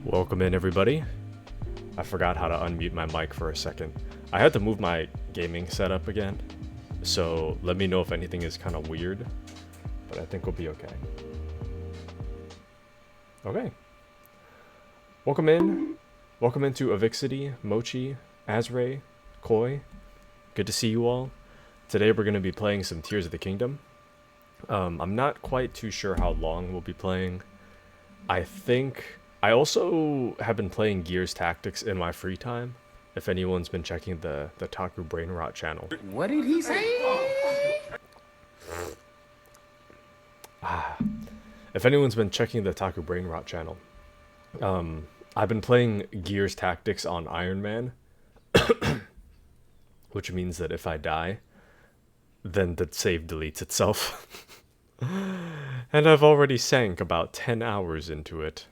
Welcome in, everybody. I forgot how to unmute my mic for a second. I had to move my gaming setup again, so let me know if anything is kind of weird, but I think we'll be okay. Okay. Welcome in. Welcome into Avixity, Mochi, Azray, Koi. Good to see you all. Today we're going to be playing some Tears of the Kingdom. I'm not quite too sure how long we'll be playing. I also have been playing Gears Tactics in my free time. If anyone's been checking the Taku Brain Rot channel. What did he say? If anyone's been checking the Taku Brain Rot channel, I've been playing Gears Tactics on Iron Man, which means that if I die, then the save deletes itself. And I've already sank about 10 hours into it.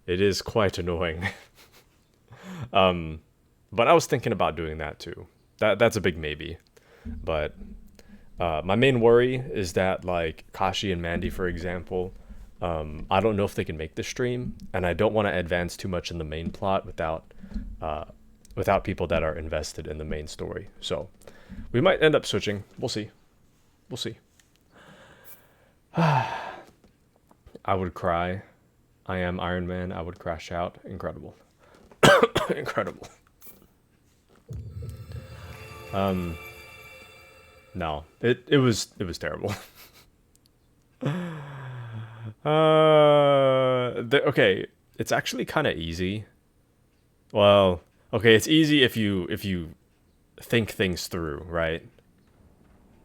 It is quite annoying. But I was thinking about doing that too. That's a big maybe. But my main worry is that, like, Kashi and Mandy, for example, I don't know if they can make the stream, and I don't want to advance too much in the main plot without people that are invested in the main story. So we might end up switching. We'll see. We'll see. I would cry. I am Iron Man. I would crash out. Incredible. Incredible. No. It was terrible. Okay, it's actually kind of easy. Well, okay, it's easy if you think things through, right?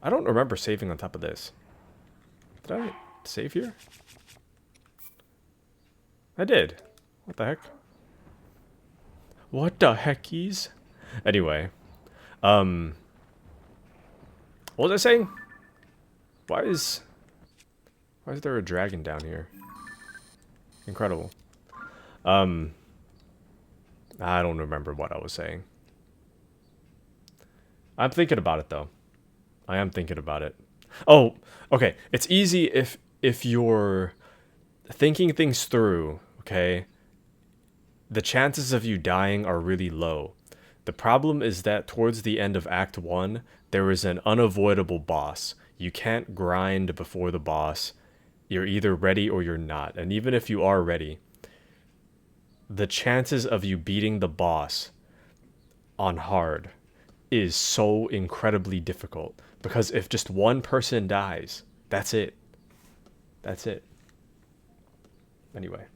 I don't remember saving on top of this. Did I save here? I did. What the heck? What the heckies? Anyway, what was I saying? Why is there a dragon down here? Incredible. I don't remember what I was saying. I'm thinking about it though. I am thinking about it. Oh, okay. It's easy if you're thinking things through, okay? The chances of you dying are really low. The problem is that towards the end of Act 1, there is an unavoidable boss. You can't grind before the boss. You're either ready or you're not. And even if you are ready, the chances of you beating the boss on hard is so incredibly difficult. Because if just one person dies, that's it. That's it. Anyway.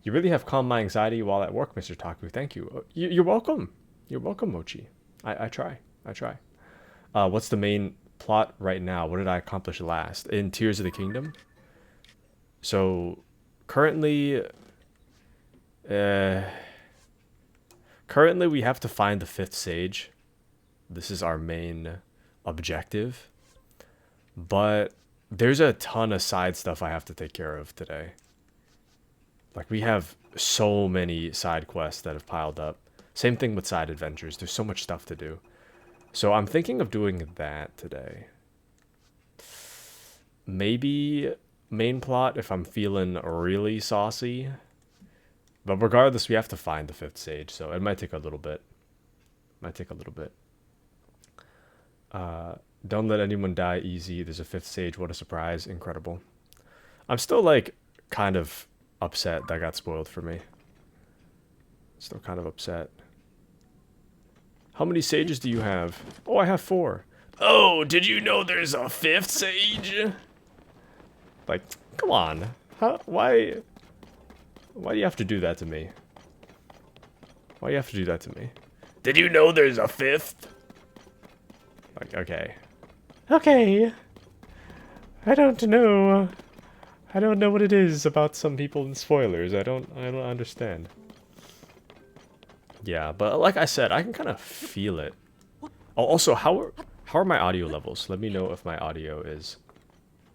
You really have calmed my anxiety while at work, Mr. Taku. Thank you. You're welcome. You're welcome, Mochi. I try. I try. What's the main plot right now? What did I accomplish last? In Tears of the Kingdom? So, currently we have to find the 5th sage. This is our main objective. But there's a ton of side stuff I have to take care of today. Like, we have so many side quests that have piled up. Same thing with side adventures. There's so much stuff to do. So I'm thinking of doing that today. Maybe main plot if I'm feeling really saucy. But regardless, we have to find the 5th sage. So it might take a little bit. Don't let anyone die easy. There's a 5th sage. What a surprise. Incredible. I'm still, like, kind of upset that got spoiled for me. Still kind of upset. How many sages do you have? Oh, I have 4. Oh, did you know there's a 5th sage? Like, come on. Huh? Why do you have to do that to me? Why do you have to do that to me? Did you know there's a 5th? Like, okay. Okay. I don't know. I don't know what it is about some people in spoilers. I don't understand. Yeah, but like I said, I can kind of feel it. Oh, also, how are my audio levels? Let me know if my audio is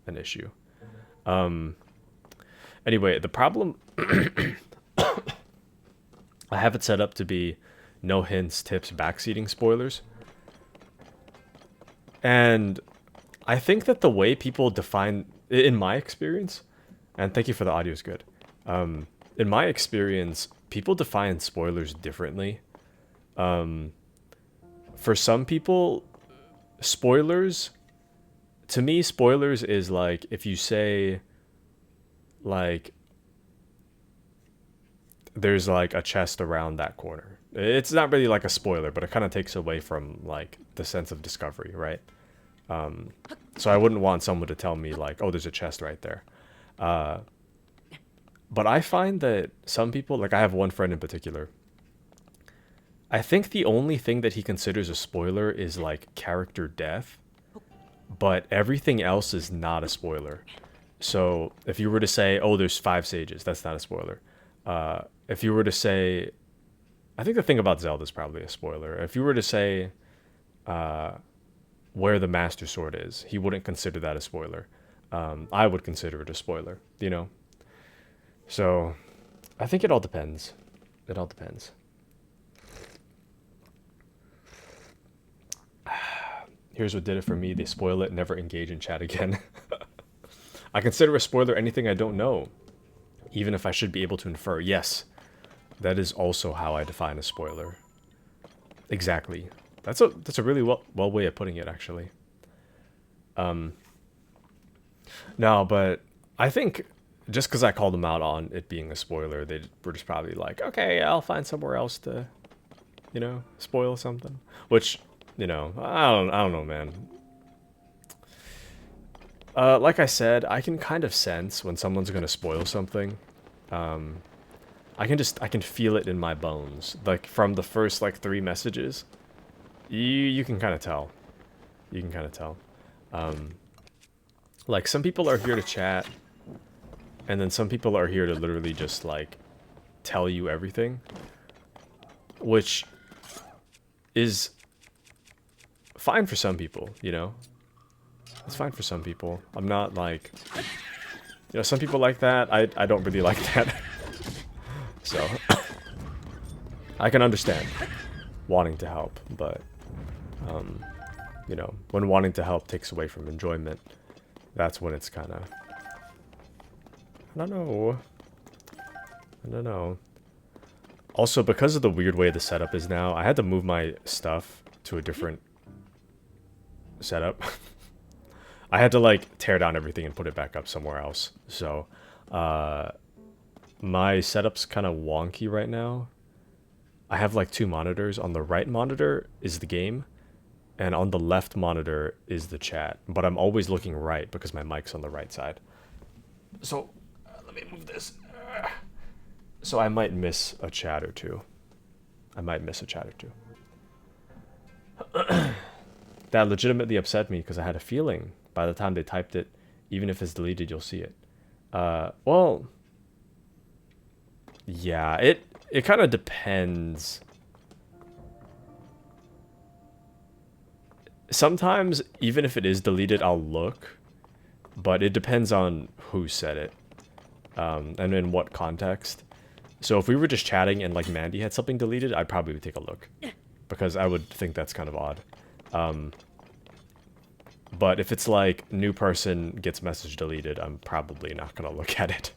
an issue. Anyway, the problem I have it set up to be no hints, tips, backseating spoilers. And I think that the way people define, in my experience, and thank you for the audio is good. In in my experience, people define spoilers differently. For some people, spoilers, to me, spoilers is like if you say, like, there's like a chest around that corner. It's not really like a spoiler, but it kind of takes away from like the sense of discovery, right? So I wouldn't want someone to tell me like, oh, there's a chest right there. But I find that some people, like I have one friend in particular, I think the only thing that he considers a spoiler is like character death, but everything else is not a spoiler. So if you were to say, oh, there's 5 sages, that's not a spoiler. If you were to say, I think the thing about Zelda is probably a spoiler. If you were to say where the Master Sword is, he wouldn't consider that a spoiler. I would consider it a spoiler, you know? So I think it all depends. It all depends. Here's what did it for me. They spoil it, never engage in chat again. I consider a spoiler anything I don't know, even if I should be able to infer. Yes, that is also how I define a spoiler. Exactly. That's a really well way of putting it, actually. No, but I think just because I called them out on it being a spoiler, they were just probably like, okay, I'll find somewhere else to, you know, spoil something. Which, you know, I don't know, man. Like I said, I can kind of sense when someone's gonna spoil something. I can feel it in my bones. Like from the first like 3 messages, you can kind of tell. You can kind of tell. Like some people are here to chat, and then some people are here to literally just like tell you everything, which is fine for some people, you know. It's fine for some people. I'm not like, you know, some people like that. I don't really like that. So I can understand wanting to help, but you know, when wanting to help takes away from enjoyment, that's when it's kind of, I don't know. Also, because of the weird way the setup is now, I had to move my stuff to a different setup. I had to like tear down everything and put it back up somewhere else. So my setup's kind of wonky right now. I have like 2 monitors. On the right monitor is the game, and on the left monitor is the chat. But I'm always looking right because my mic's on the right side. So let me move this. So I might miss a chat or two. That legitimately upset me because I had a feeling by the time they typed it, even if it's deleted, you'll see it. Well, yeah, it kind of depends. Sometimes, even if it is deleted, I'll look, but it depends on who said it, and in what context. So if we were just chatting and like Mandy had something deleted, I'd probably take a look, because I would think that's kind of odd. But if it's like new person gets message deleted, I'm probably not gonna look at it.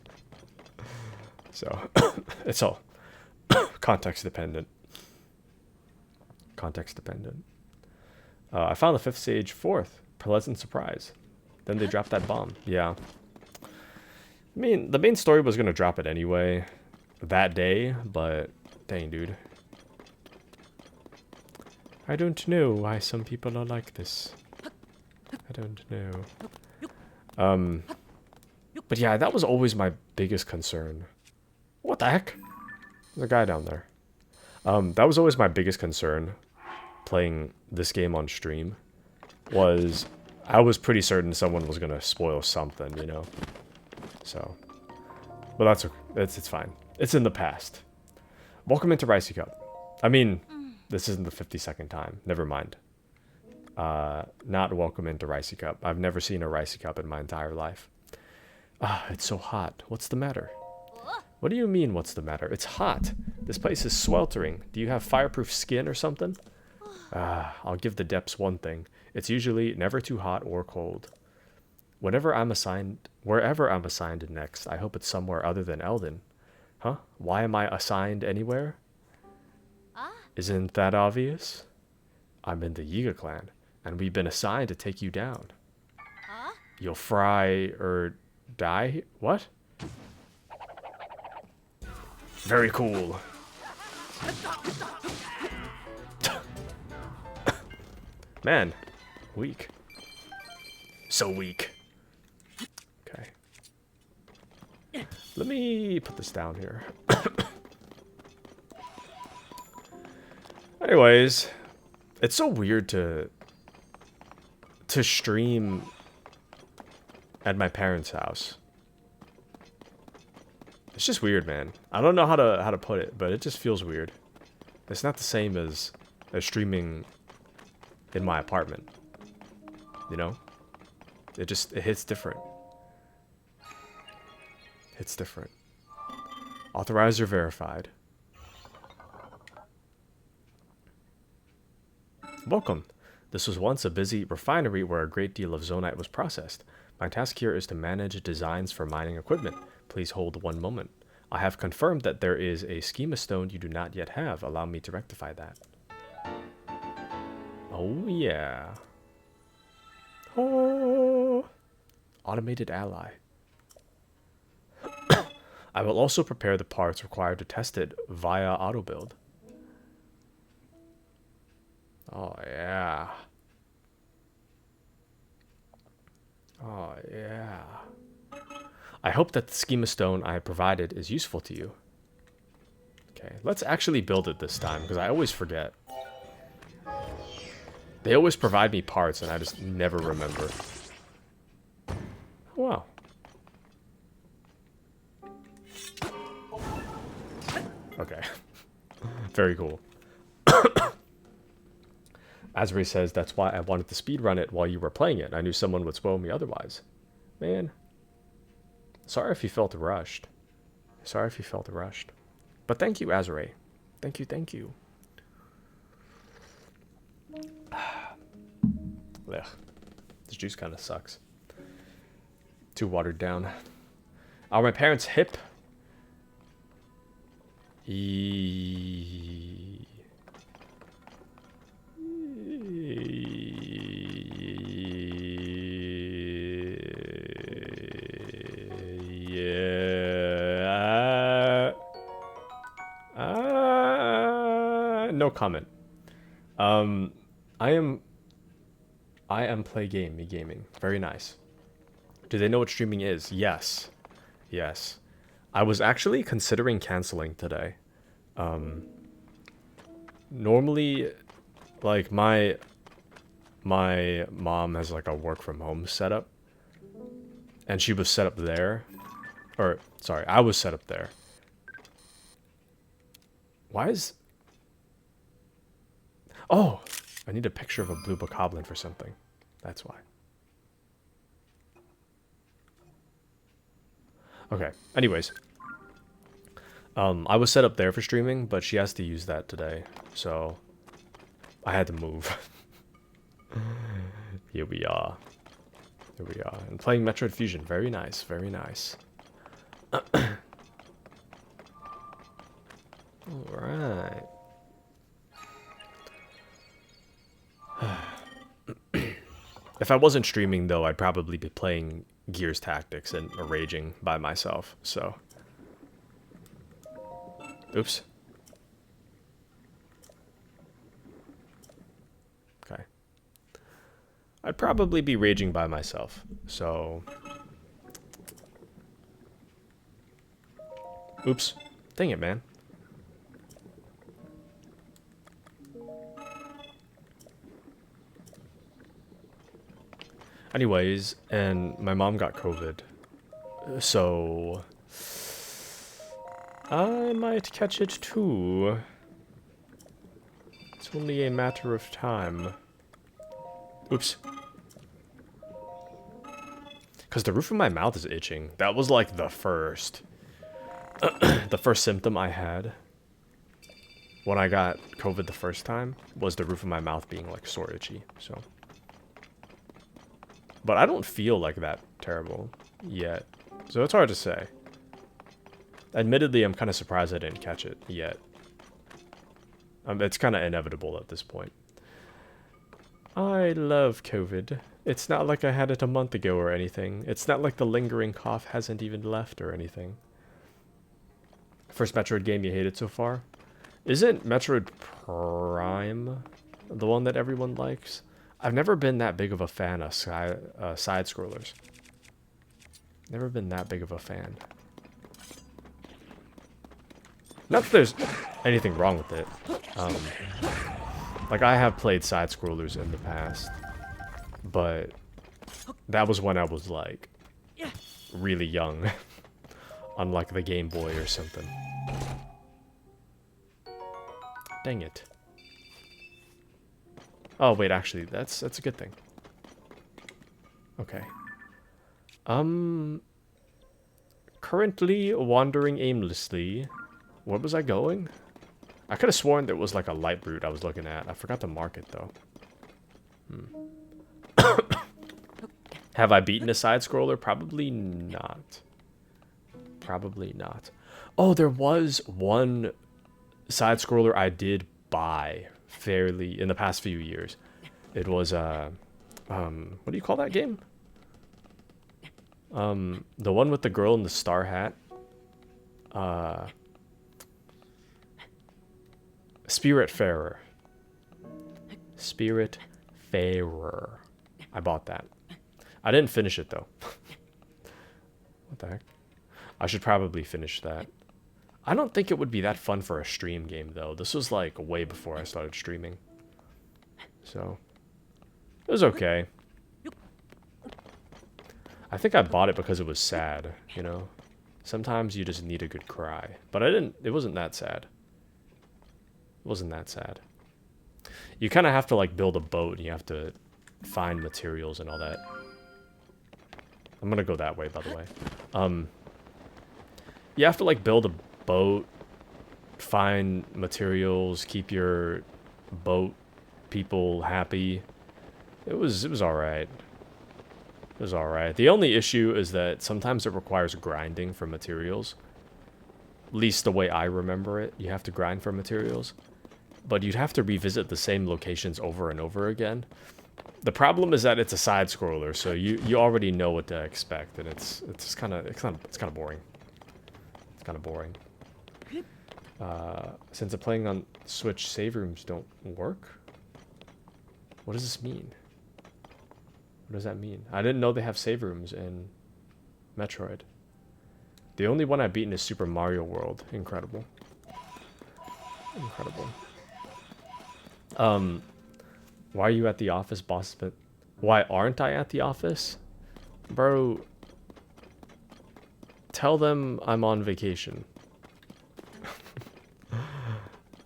So it's all context dependent. I found the 5th stage 4th. Pleasant surprise. Then they dropped that bomb. Yeah. I mean, the main story was gonna drop it anyway that day, but dang, dude. I don't know why some people are like this. I don't know. But yeah, that was always my biggest concern. What the heck? There's a guy down there. That was always my biggest concern playing this game on stream, was I was pretty certain someone was gonna spoil something, you know? So, but that's okay. It's fine. It's in the past. Welcome into Ricey Cup. I mean, this isn't the 52nd time. Never mind. Not welcome into Ricey Cup. I've never seen a Ricey Cup in my entire life. It's so hot. What's the matter? What do you mean, what's the matter? It's hot. This place is sweltering. Do you have fireproof skin or something? I'll give the depths one thing. It's usually never too hot or cold. Wherever I'm assigned next, I hope it's somewhere other than Eldon. Huh? Why am I assigned anywhere? Isn't that obvious? I'm in the Yiga clan, and we've been assigned to take you down. You'll fry or die? What? Very cool. Man, weak. So weak. Okay. Let me put this down here. Anyways, it's so weird to stream at my parents' house. It's just weird, man. I don't know how to put it, but it just feels weird. It's not the same as streaming in my apartment. You know? It hits different. Hits different. Authorizer verified. Welcome. This was once a busy refinery where a great deal of zonite was processed. My task here is to manage designs for mining equipment. Please hold one moment. I have confirmed that there is a schema stone you do not yet have. Allow me to rectify that. Oh yeah. Oh. Automated ally. I will also prepare the parts required to test it via auto build. Oh yeah. Oh yeah. I hope that the schema stone I provided is useful to you. Okay, let's actually build it this time, because I always forget. They always provide me parts, and I just never remember. Wow. Okay. Very cool. Asbury says, that's why I wanted to speedrun it while you were playing it. I knew someone would spoil me otherwise. Man. Sorry if you felt rushed. Sorry if you felt rushed. But thank you, Azure. Thank you, thank you. Ugh. This juice kind of sucks. Too watered down. Are my parents hip? No comment. I am play game, me gaming. Very nice. Do they know what streaming is? Yes. Yes. I was actually considering canceling today. Normally, like, my mom has, like, a work from home setup. And she was set up there. Or, sorry, I was set up there. Why is... Oh! I need a picture of a blue bokoblin for something. That's why. Okay, anyways. I was set up there for streaming, but she has to use that today. So, I had to move. Here we are. Here we are. And playing Metroid Fusion. Very nice, very nice. Alright. If I wasn't streaming, though, I'd probably be playing Gears Tactics and raging by myself, so... Oops. Okay. I'd probably be raging by myself, so... Oops. Dang it, man. Anyways, and my mom got COVID, so I might catch it too. It's only a matter of time. Oops. Because the roof of my mouth is itching. That was like the first symptom I had when I got COVID the first time, was the roof of my mouth being like sore itchy, so... But I don't feel like that terrible yet. So it's hard to say. Admittedly, I'm kind of surprised I didn't catch it yet. It's kind of inevitable at this point. I love COVID. It's not like I had it a month ago or anything. It's not like the lingering cough hasn't even left or anything. First Metroid game you hated so far? Isn't Metroid Prime the one that everyone likes? I've never been that big of a fan of side-scrollers. Never been that big of a fan. Not that there's anything wrong with it. Like, I have played side-scrollers in the past. But that was when I was, like, really young. On, like, the Game Boy or something. Dang it. Oh, wait, actually, that's a good thing. Okay. Currently wandering aimlessly. Where was I going? I could have sworn there was like a light route I was looking at. I forgot to mark it though. Have I beaten a side scroller? Probably not. Probably not. Oh, there was one side scroller I did buy fairly in the past few years. It was what do you call that game? The one with the girl in the star hat. Spiritfarer. Spiritfarer. I bought that. I didn't finish it though. What the heck? I should probably finish that. I don't think it would be that fun for a stream game though. This was like way before I started streaming. So it was okay. I think I bought it because it was sad, you know? Sometimes you just need a good cry. But it wasn't that sad. It wasn't that sad. You kind of have to like build a boat and you have to find materials and all that. I'm gonna go that way, by the way. You have to like build a boat, find materials, keep your boat people happy. It was alright. It was alright. The only issue is that sometimes it requires grinding for materials. At least the way I remember it, you have to grind for materials. But you'd have to revisit the same locations over and over again. The problem is that it's a side scroller, so you already know what to expect, and it's kind of boring. It's kind of boring. Since I'm playing on Switch, save rooms don't work. What does this mean? What does that mean? I didn't know they have save rooms in Metroid. The only one I've beaten is Super Mario World. Incredible. Incredible. Why are you at the office, boss? But why aren't I at the office? Bro, tell them I'm on vacation.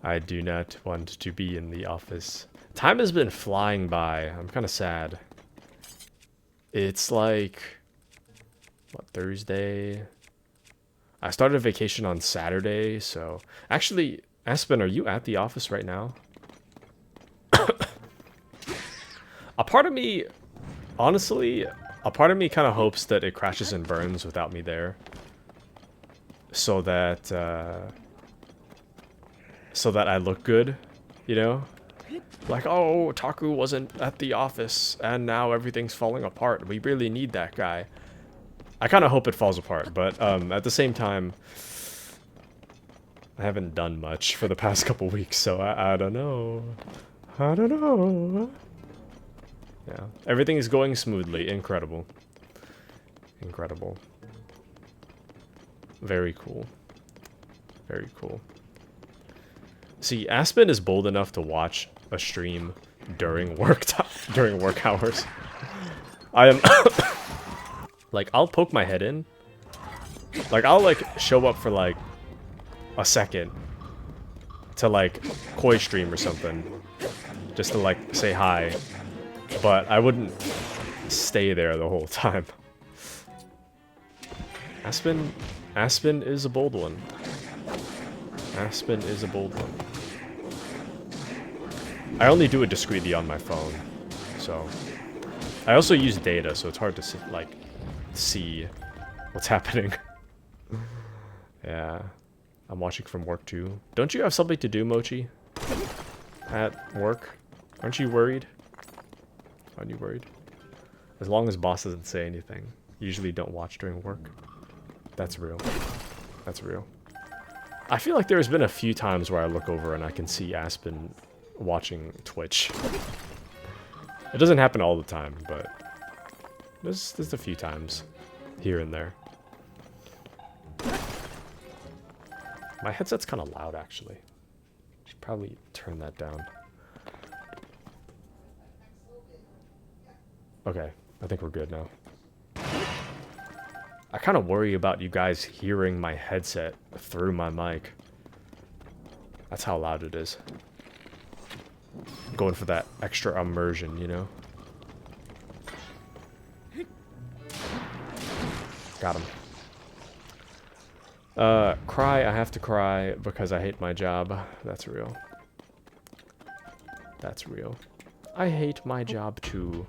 I do not want to be in the office. Time has been flying by. I'm kind of sad. It's like, what, Thursday? I started vacation on Saturday, so... Actually, Aspen, are you at the office right now? A part of me, honestly, a part of me kind of hopes that it crashes and burns without me there. So that I look good, you know? Like, oh, Taku wasn't at the office, and now everything's falling apart. We really need that guy. I kind of hope it falls apart, but at the same time, I haven't done much for the past couple weeks, so I don't know. I don't know. Yeah, everything is going smoothly. Incredible. Incredible. Very cool. Very cool. See, Aspen is bold enough to watch a stream during work hours. I am like, I'll poke my head in. Like, I'll like show up for like a second to like koi stream or something, just to like say hi, but I wouldn't stay there the whole time. Aspen is a bold one. Aspen is a bold one. I only do it discreetly on my phone, so I also use data, so it's hard to see what's happening. Yeah. I'm watching from work too. Don't you have something to do, Mochi? At work? Aren't you worried? Aren't you worried? As long as boss doesn't say anything. Usually don't watch during work. That's real. That's real. I feel like there's been a few times where I look over and I can see Aspen watching Twitch. It doesn't happen all the time, but there's a few times here and there. My headset's kind of loud, actually. Should probably turn that down. Okay, I think we're good now. I kind of worry about you guys hearing my headset through my mic. That's how loud it is. Going for that extra immersion, you know? Got him. Cry, I have to cry because I hate my job. That's real. That's real. I hate my job too.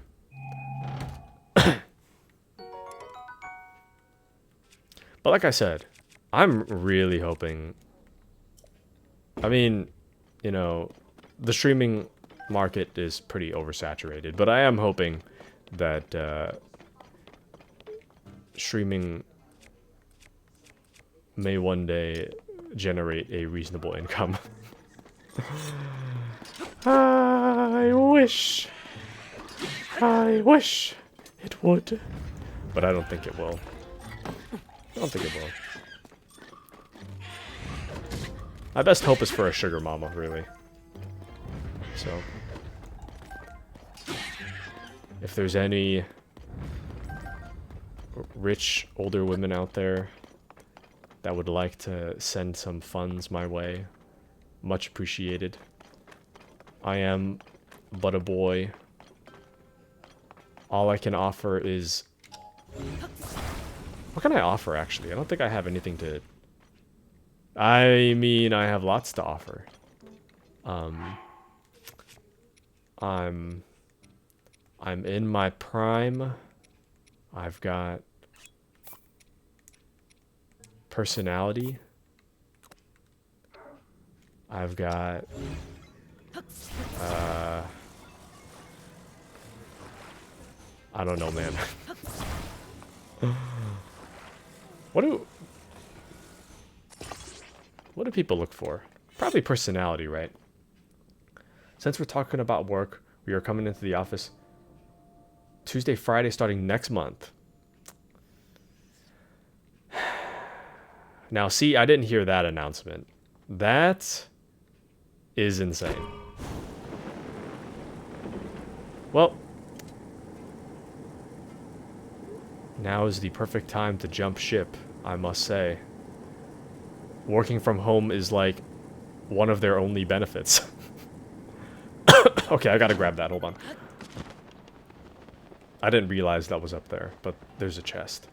But like I said, I'm really hoping... I mean, you know, the streaming market is pretty oversaturated, but I am hoping that streaming may one day generate a reasonable income. I wish it would, but I don't think it will. I don't think it will. My best hope is for a sugar mama, really. So, if there's any rich older women out there that would like to send some funds my way, much appreciated. I am but a boy. All I can offer is... What can I offer, actually? I don't think I have anything to... I mean, I have lots to offer. I'm in my prime. I've got personality. I've got I don't know, man. What do people look for? Probably personality, right? Since we're talking about work, we are coming into the office Tuesday, Friday, starting next month. Now, see, I didn't hear that announcement. That is insane. Well, now is the perfect time to jump ship, I must say. Working from home is like one of their only benefits. Okay, I gotta grab that. Hold on. I didn't realize that was up there, but there's a chest.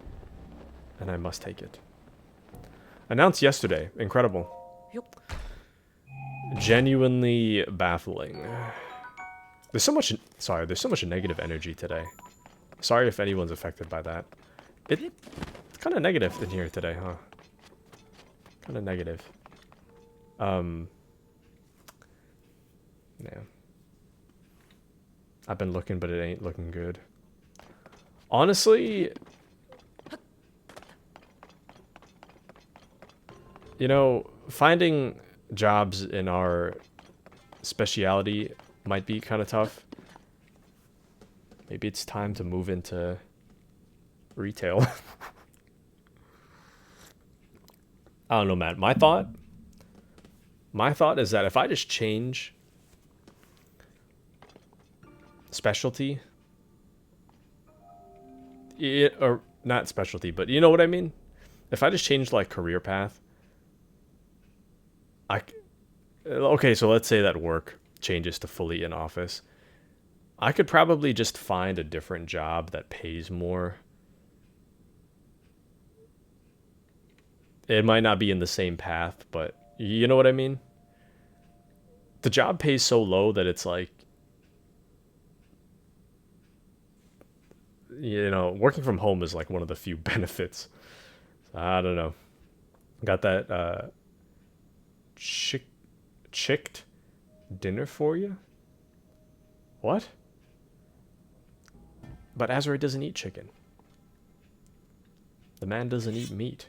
And I must take it. Announced yesterday. Incredible. Genuinely baffling. There's so much... Sorry, there's so much negative energy today. Sorry if anyone's affected by that. It's kind of negative in here today, huh? Kind of negative. Yeah. I've been looking, but it ain't looking good. Honestly... You know, finding jobs in our speciality might be kind of tough. Maybe it's time to move into retail. I don't know, man. My thought is that if I just change specialty, or not specialty, but you know what I mean? If I just change like career path, okay, so let's say that work changes to fully in office. I could probably just find a different job that pays more. It might not be in the same path, but you know what I mean? The job pays so low that it's like, you know, working from home is like one of the few benefits. I don't know. Got that chicked dinner for you? What? But Azure doesn't eat chicken. The man doesn't eat meat.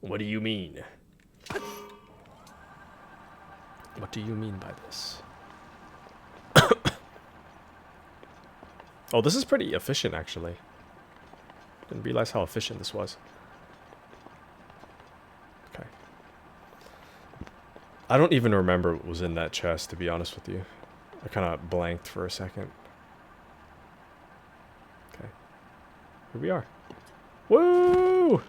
What do you mean? What do you mean by this? Oh, this is pretty efficient, actually. Didn't realize how efficient this was. Okay. I don't even remember what was in that chest, to be honest with you. I kind of blanked for a second. Okay. Here we are. Woo!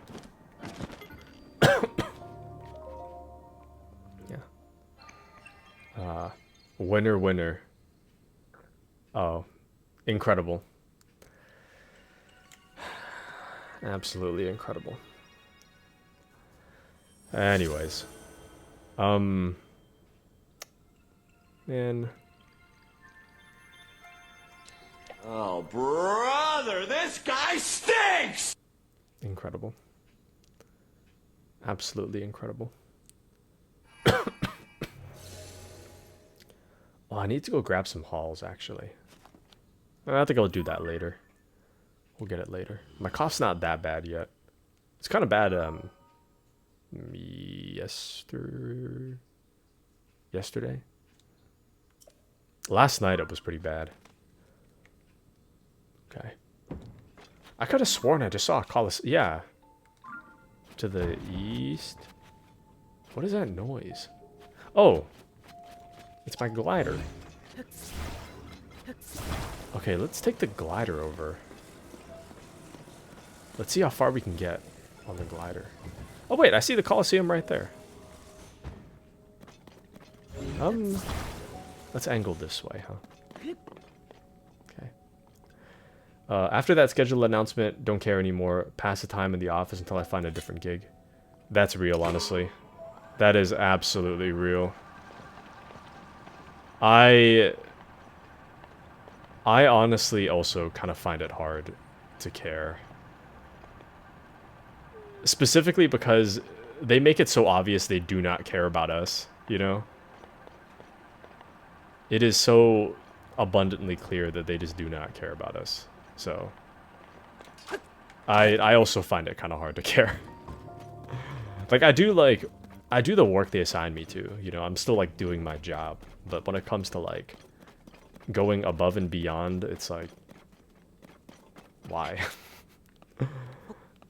Yeah. Winner, winner. Oh. Incredible. Absolutely incredible. Anyways. Man. Oh, brother, this guy stinks! Incredible. Absolutely incredible. Oh, I need to go grab some hauls, actually. I think I'll do that later. We'll get it later. My cough's not that bad yet. It's kind of bad, yesterday? Last night it was pretty bad. Okay. I could have sworn I just saw a Colosseum. Yeah. To the east. What is that noise? Oh. It's my glider. Okay, let's take the glider over. Let's see how far we can get on the glider. Oh wait, I see the Colosseum right there. Let's angle this way, huh? Okay. After that scheduled announcement, don't care anymore. Pass the time in the office until I find a different gig. That's real, honestly. That is absolutely real. I honestly also kind of find it hard to care. Specifically because they make it so obvious they do not care about us, you know? It is so abundantly clear that they just do not care about us. So I also find it kind of hard to care. Like I do the work they assign me to, you know, I'm still like doing my job, but when it comes to like going above and beyond, it's like why?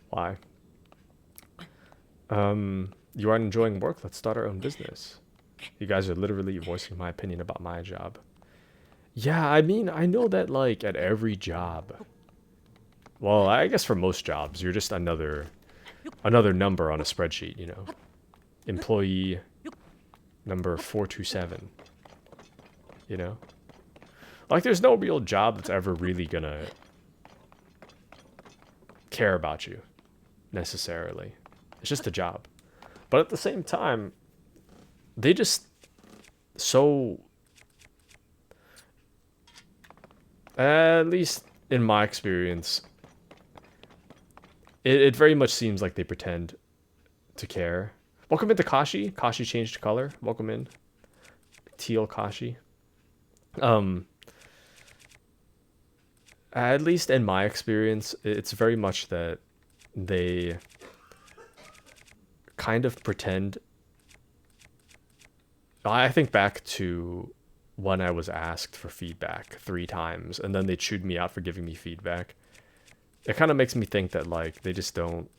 Why? You aren't enjoying work? Let's start our own business. You guys are literally voicing my opinion about my job. Yeah, I mean, I know that like at every job, well, I guess for most jobs, you're just another number on a spreadsheet, you know. Employee number 427. You know? Like there's no real job that's ever really gonna care about you necessarily. It's just a job. But at the same time, they just so, at least in my experience, it very much seems like they pretend to care. Welcome into Kashi. Kashi changed color. Welcome in. Teal Kashi. At least in my experience, it's very much that they kind of pretend. I think back to when I was asked for feedback 3 times, and then they chewed me out for giving me feedback. It kind of makes me think that, like, they just don't...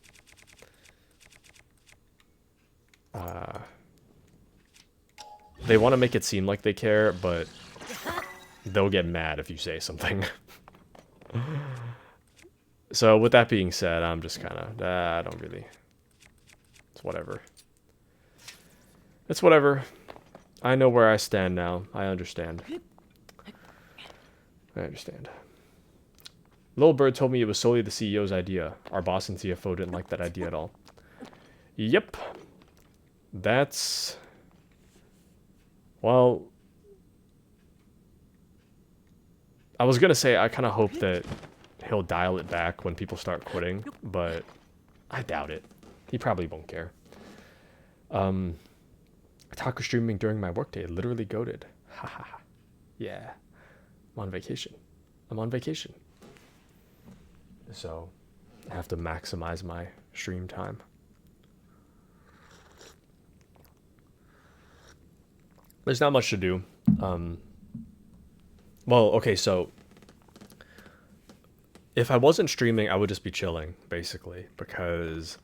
they want to make it seem like they care, but they'll get mad if you say something. So, with that being said, I'm just kind of... I don't really... It's whatever. It's whatever. I know where I stand now. I understand. I understand. Little Bird told me it was solely the CEO's idea. Our boss and CFO didn't like that idea at all. Yep. That's... Well... I was gonna say I kind of hope that he'll dial it back when people start quitting, but I doubt it. He probably won't care. Taku streaming during my workday, literally goated. Haha. Yeah. I'm on vacation. I'm on vacation. So I have to maximize my stream time. There's not much to do. Well, okay, so if I wasn't streaming, I would just be chilling, basically, because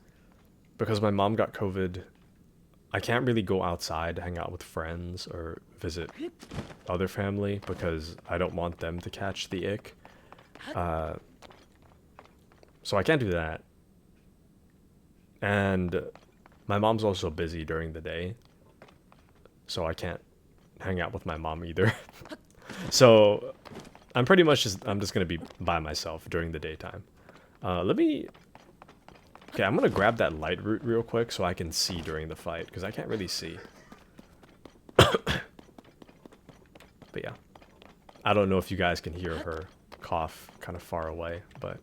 my mom got COVID. I can't really go outside to hang out with friends or visit other family because I don't want them to catch the ick. So I can't do that. And my mom's also busy during the day, so I can't hang out with my mom either. So I'm pretty much just gonna be by myself during the daytime. Okay, I'm gonna grab that light root real quick so I can see during the fight, because I can't really see. But yeah. I don't know if you guys can hear her cough kind of far away, but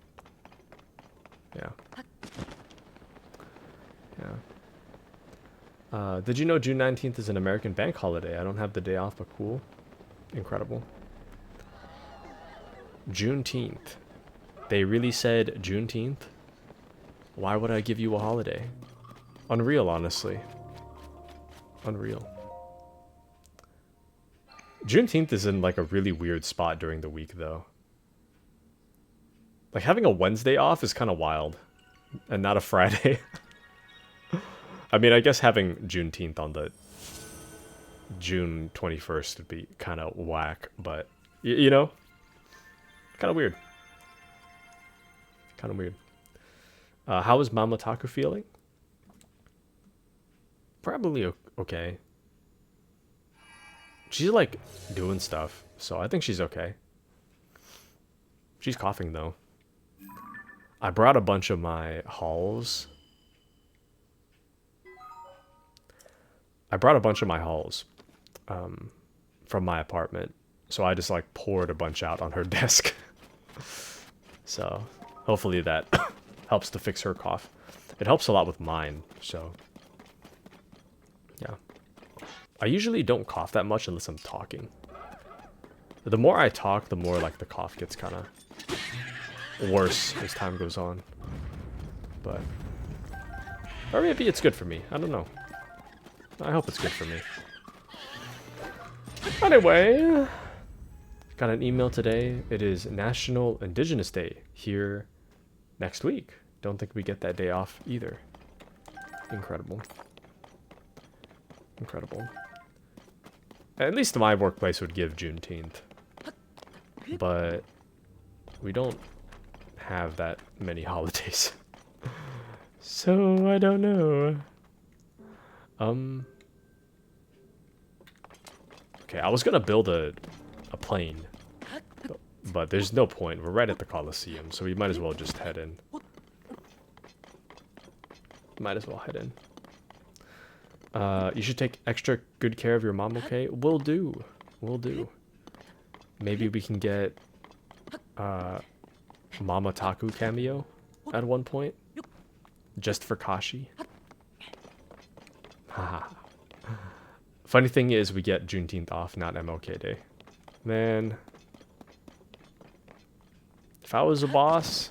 yeah. Yeah. Did you know June 19th is an American bank holiday? I don't have the day off, but cool. Incredible. Juneteenth. They really said Juneteenth? Why would I give you a holiday? Unreal, honestly. Unreal. Juneteenth is in like a really weird spot during the week, though. Like having a Wednesday off is kind of wild. And not a Friday. I mean, I guess having Juneteenth on the June 21st would be kind of whack, but you know, kind of weird. Kind of weird. How is Mama Taku feeling? Probably okay. She's like doing stuff, so I think she's okay. She's coughing though. I brought a bunch of my hauls. From my apartment, so I just like poured a bunch out on her desk. So hopefully that helps to fix her cough. It helps a lot with mine, so yeah. I usually don't cough that much unless I'm talking. The more I talk, the more like the cough gets kind of worse as time goes on. But or maybe it's good for me. I don't know. I hope it's good for me. Anyway, got an email today. It is National Indigenous Day here next week. Don't think we get that day off either. Incredible. Incredible. At least my workplace would give Juneteenth. But we don't have that many holidays. So I don't know. Okay, I was gonna build a plane, but there's no point. We're right at the Coliseum, so we might as well just head in. Might as well head in. You should take extra good care of your mom, okay? Will do. Will do. Maybe we can get Mama Taku cameo at one point. Just for Kashi. Haha. Funny thing is, we get Juneteenth off, not MLK Day. Man. If I was a boss...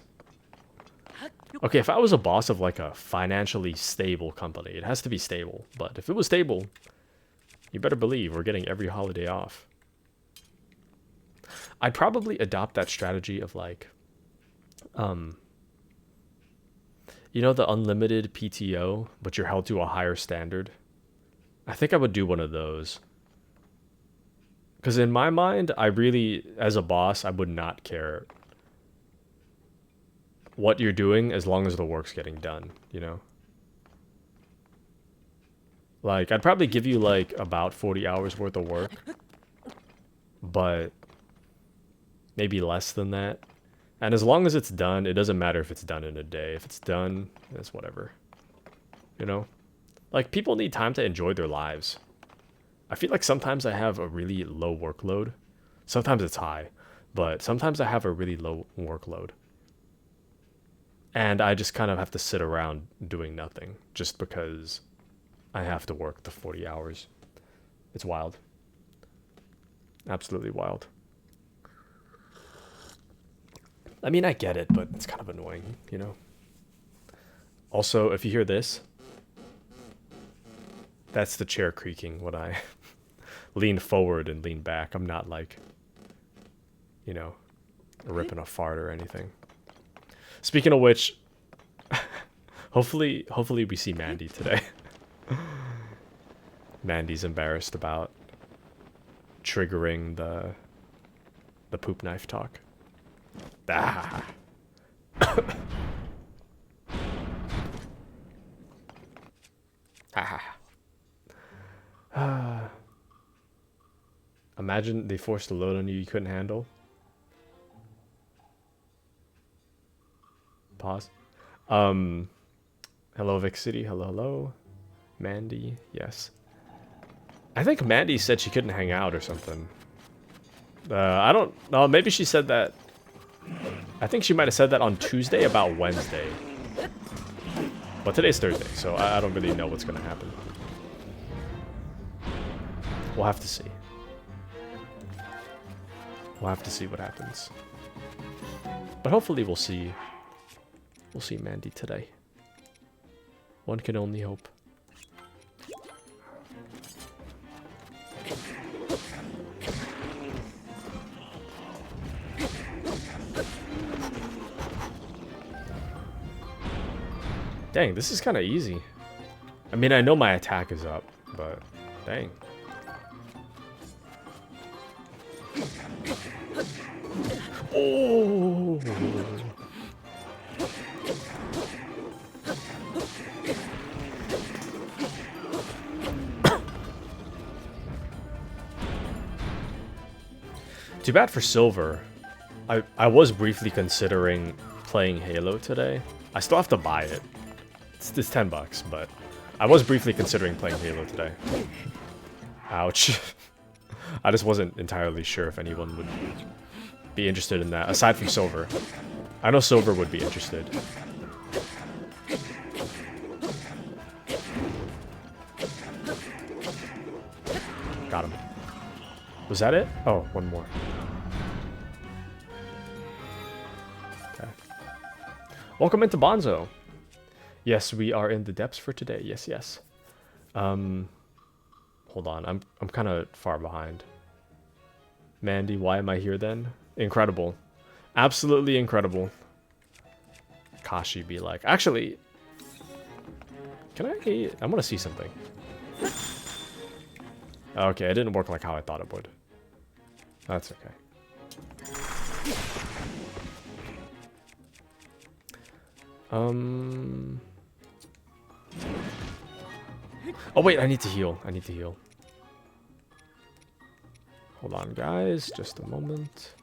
Okay, if I was a boss of like a financially stable company, it has to be stable. But if it was stable, you better believe we're getting every holiday off. I'd probably adopt that strategy of like... you know the unlimited PTO, but you're held to a higher standard? I think I would do one of those. Because in my mind, I really, as a boss, I would not care what you're doing as long as the work's getting done, you know? Like, I'd probably give you, like, about 40 hours worth of work. But maybe less than that. And as long as it's done, it doesn't matter if it's done in a day. If it's done, it's whatever. You know? Like, people need time to enjoy their lives. I feel like sometimes I have a really low workload. Sometimes it's high. But sometimes I have a really low workload. And I just kind of have to sit around doing nothing. Just because I have to work the 40 hours. It's wild. Absolutely wild. I mean, I get it, but it's kind of annoying, you know? Also, if you hear this, that's the chair creaking when I lean forward and lean back. I'm not like, you know, ripping a fart or anything. Speaking of which, hopefully we see Mandy today. Mandy's embarrassed about triggering the poop knife talk. Ah. Imagine they forced a load on you couldn't handle. Pause. Hello Vic City. Hello. Mandy. Yes. I think Mandy said she couldn't hang out or something. I don't know. Maybe she said that. I think she might have said that on Tuesday about Wednesday. But today's Thursday, so I don't really know what's going to happen. We'll have to see. We'll have to see what happens. But hopefully we'll see Mandy today. One can only hope. Dang, this is kind of easy. I mean, I know my attack is up, but dang. Oh! Too bad for silver. I was briefly considering playing Halo today. I still have to buy it. It's 10 bucks, but I was briefly considering playing Halo today. Ouch. I just wasn't entirely sure if anyone would be interested in that, aside from Silver. I know Silver would be interested. Got him. Was that it? Oh, one more. Okay. Welcome into Bonzo. Yes, we are in the depths for today. Yes. Hold on. I'm kind of far behind. Mandy, why am I here then? Incredible. Absolutely incredible. Kashi be like, actually, can I want to see something. Okay, it didn't work like how I thought it would. That's okay. Oh wait, I need to heal. Hold on, guys. Just a moment.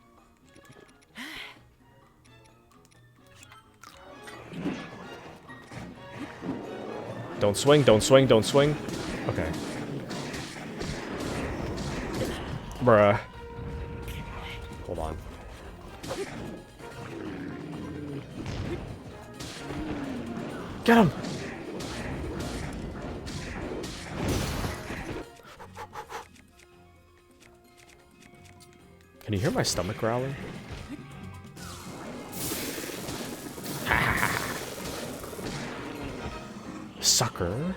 Don't swing. Okay. Bruh. Hold on. Get him! Can you hear my stomach growling? Sucker.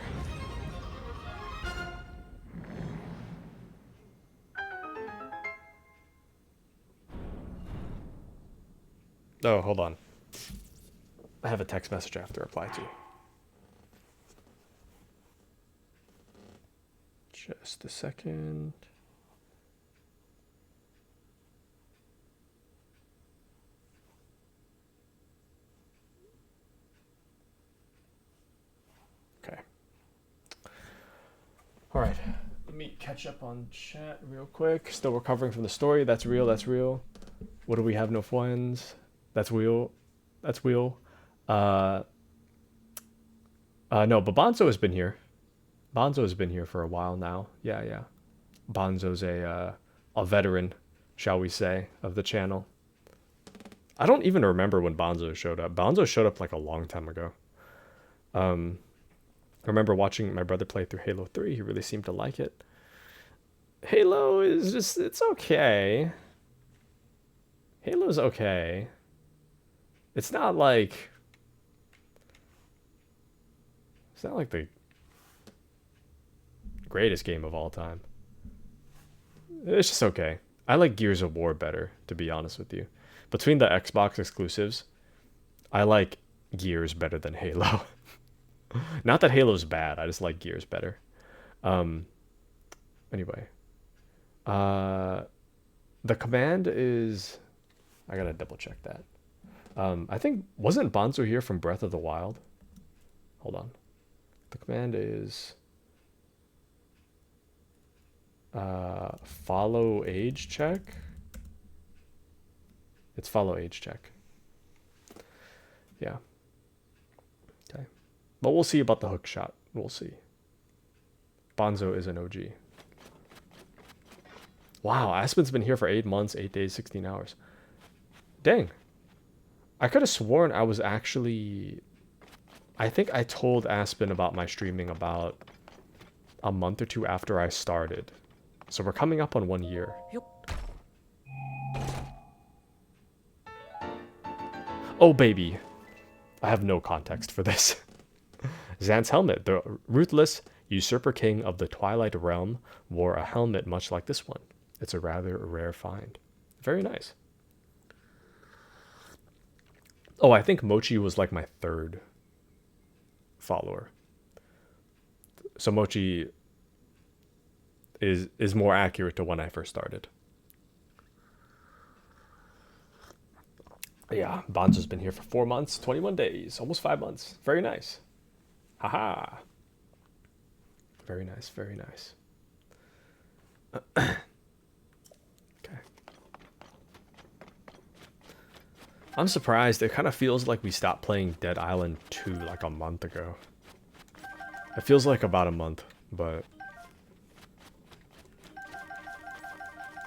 Oh, hold on. I have a text message I have to reply to. Just a second. Okay. All right. Let me catch up on chat real quick. Still recovering from the story. That's real. What do we have? No friends. That's real. No, but Bonzo has been here. Bonzo has been here for a while now. Yeah. Bonzo's a veteran, shall we say, of the channel. I don't even remember when Bonzo showed up. Bonzo showed up like a long time ago. remember watching my brother play through Halo 3. He really seemed to like it. Halo is just, it's okay. Halo's okay. It's not like the greatest game of all time. It's just okay. I like Gears of War better, to be honest with you. Between the Xbox exclusives, I like Gears better than Halo. Not that Halo's bad, I just like Gears better. Anyway. The command is... I gotta double check that. I think... Wasn't Bonzo here from Breath of the Wild? Hold on. The command is... follow age check? It's follow age check. Yeah. Okay. But we'll see about the hook shot. We'll see. Bonzo is an OG. Wow, Aspen's been here for 8 months, 8 days, 16 hours. Dang. I could have sworn I was actually... I think I told Aspen about my streaming about a month or two after I started. So we're coming up on 1 year. Oh, baby. I have no context for this. Zan's helmet. The ruthless usurper king of the Twilight Realm wore a helmet much like this one. It's a rather rare find. Very nice. Oh, I think Mochi was like my 3rd follower. So Mochi is more accurate to when I first started. Yeah, Bonzo's been here for 4 months, 21 days, almost 5 months. Very nice. Haha. Very nice, very nice. Okay. I'm surprised. It kind of feels like we stopped playing Dead Island 2 like a month ago. It feels like about a month, but...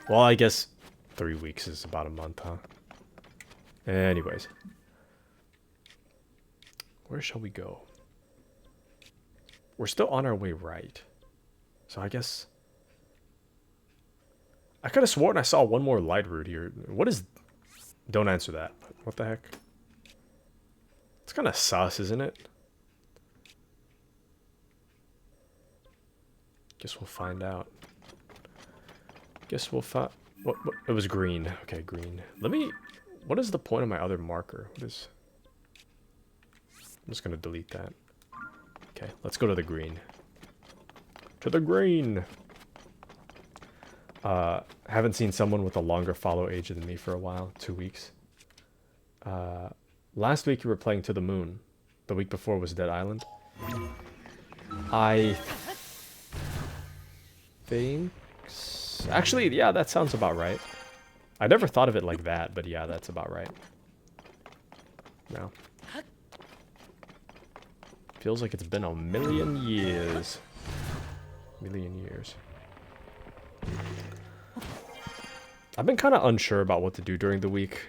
Well, I guess 3 weeks is about a month, huh? Anyways. Where shall we go? We're still on our way right. So I guess... I could have sworn I saw one more light route here. What is... Don't answer that. What the heck? It's kind of sus, isn't it? Guess we'll find out. Guess we'll find... What? It was green. Okay, green. Let me... What is the point of my other marker? What is... I'm just going to delete that. Okay, let's go to the green. To the green! Haven't seen someone with a longer follow age than me for a while. 2 weeks. Last week you were playing To the Moon. The week before was Dead Island. I think... Actually, yeah, that sounds about right. I never thought of it like that, but yeah, that's about right. No. Feels like it's been a million years. Million years. I've been kind of unsure about what to do during the week.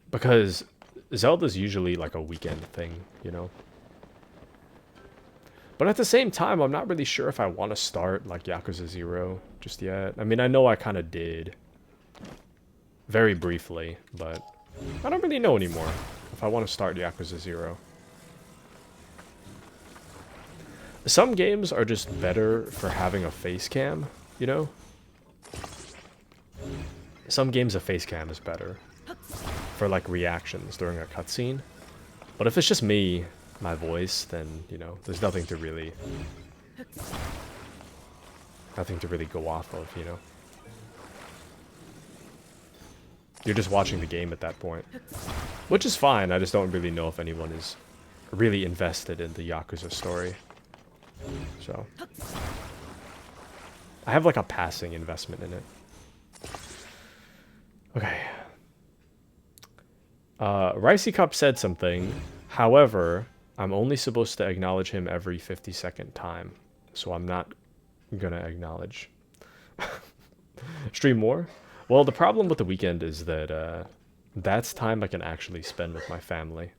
Because Zelda's usually like a weekend thing, you know? But at the same time, I'm not really sure if I want to start like Yakuza 0 just yet. I mean, I know I kind of did. Very briefly, but I don't really know anymore if I want to start Yakuza 0. Some games are just better for having a face cam, you know? Some games a face cam is better for like reactions during a cutscene. But if it's just me, my voice, then, you know, there's nothing to really go off of, you know? You're just watching the game at that point. Which is fine, I just don't really know if anyone is really invested in the Yakuza story. So I have like a passing investment in it. Okay. Ricey Cup said something. However, I'm only supposed to acknowledge him every 50-second time. So I'm not gonna acknowledge. Stream more? Well, the problem with the weekend is that That's time I can actually spend with my family.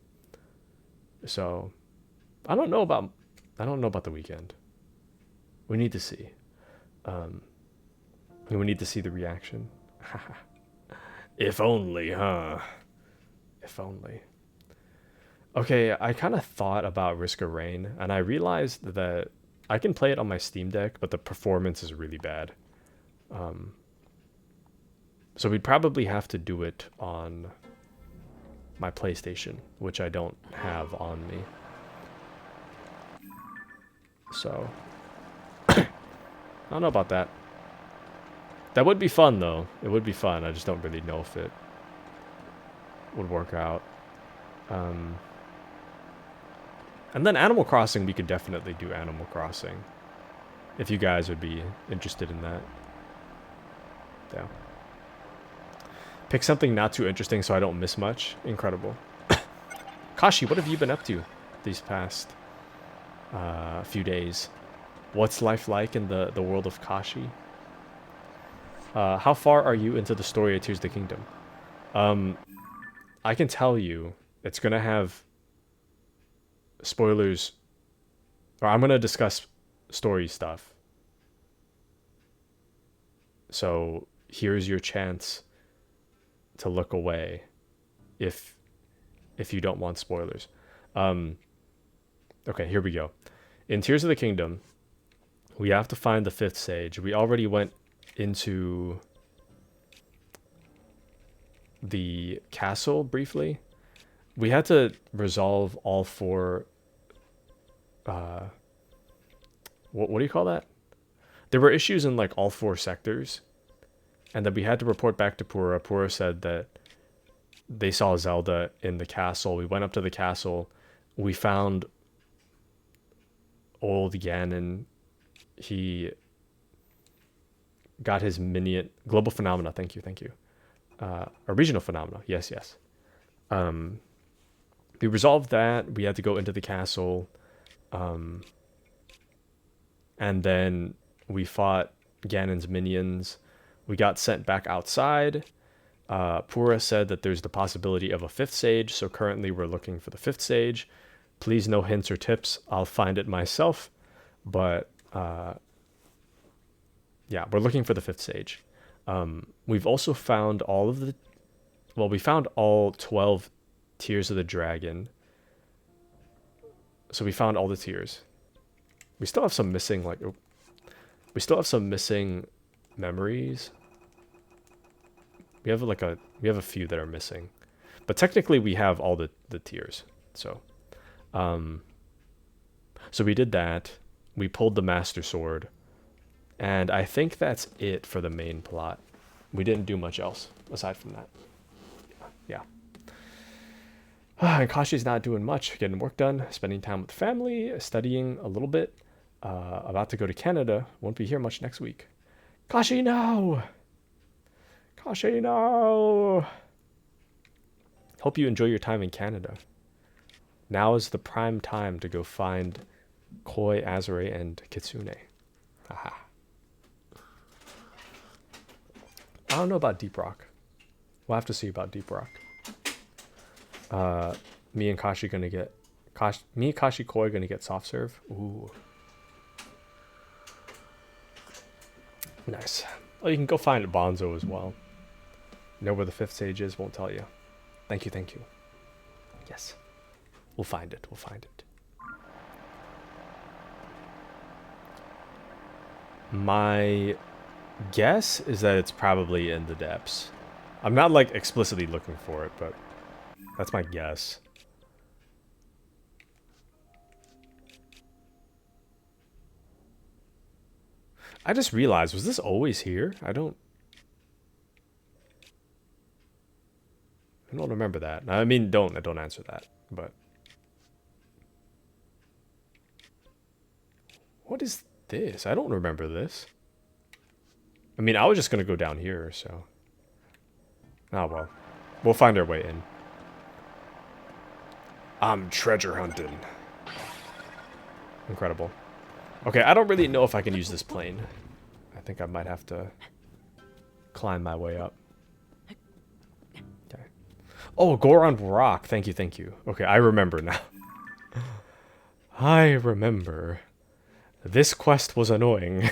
So, I don't know about the weekend. We need to see. We need to see the reaction. If only, huh? If only. Okay, I kind of thought about Risk of Rain, and I realized that I can play it on my Steam Deck, but the performance is really bad. So we'd probably have to do it on my PlayStation, which I don't have on me. So, I don't know about that. That would be fun, though. It would be fun. I just don't really know if it would work out. And then Animal Crossing, we could definitely do Animal Crossing. If you guys would be interested in that. Yeah. Pick something not too interesting so I don't miss much. Incredible. Kashi, what have you been up to these past few days? What's life like in the world of Kashi? How far are you into the story of Tears of the Kingdom? I can tell you it's going to have spoilers, or I'm going to discuss story stuff. So here's your chance to look away if you don't want spoilers. Okay, here we go. In Tears of the Kingdom, we have to find the 5th sage. We already went into the castle briefly. We had to resolve all 4 what do you call that? There were issues in like all 4 sectors, and then we had to report back to Pura. Pura said that they saw Zelda in the castle. We went up to the castle. We found old Ganon. He got his minion global phenomena. Thank you. A regional phenomena. Yes. We resolved that. We had to go into the castle. And then we fought Ganon's minions. We got sent back outside. Pura said that there's the possibility of a 5th sage, so currently we're looking for the 5th sage. Please, no hints or tips. I'll find it myself. But, yeah, we're looking for the 5th sage. We've also found we found all 12 Tears of the Dragon. So we found all the tears. We still have some missing, memories. We have a few that are missing, but technically we have all the tears. So we did that. We pulled the Master Sword, and I think that's it for the main plot. We didn't do much else aside from that. Yeah. And Kashi's not doing much, getting work done, spending time with family, studying a little bit. About to go to Canada. Won't be here much next week. Kashi, no! Kashi, no! Hope you enjoy your time in Canada. Now is the prime time to go find Koi, Azure, and Kitsune. Haha. I don't know about Deep Rock. We'll have to see about Deep Rock. Me and Kashi Koi gonna get soft serve. Ooh. Nice. Oh, you can go find Bonzo as well. Know where the 5th sage is, won't tell you. Thank you. Yes. We'll find it. My guess is that it's probably in the depths. I'm not like explicitly looking for it, but that's my guess. I just realized, was this always here? I don't remember that. I mean, don't answer that, but what is this? I don't remember this. I mean, I was just gonna go down here, so. Oh well. We'll find our way in. I'm treasure hunting. Incredible. Okay, I don't really know if I can use this plane. I think I might have to climb my way up. Okay. Oh, Goron Rock. Thank you, thank you. Okay, I remember now. I remember. This quest was annoying.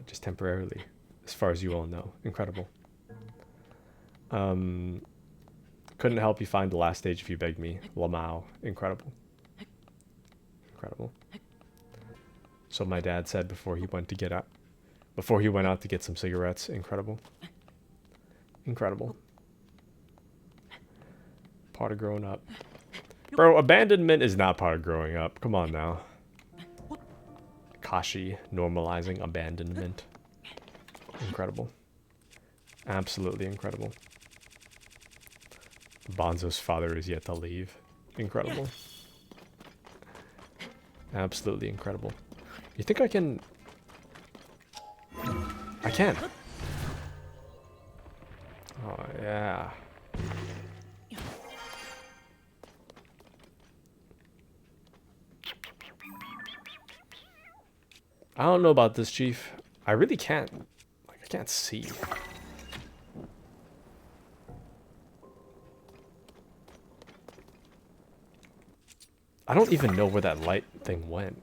Just temporarily, as far as you all know. Incredible. Couldn't help you find the last stage if you begged me. Lamau. Incredible. Incredible. So my dad said before he went out to get some cigarettes. Incredible. Incredible. Part of growing up. Bro, abandonment is not part of growing up. Come on now. Kashi normalizing abandonment. Incredible. Absolutely incredible. Bonzo's father is yet to leave. Incredible. Absolutely incredible. You think I can... I can. Oh, yeah. I don't know about this, Chief. I really can't. Like, I can't see. I don't even know where that light thing went.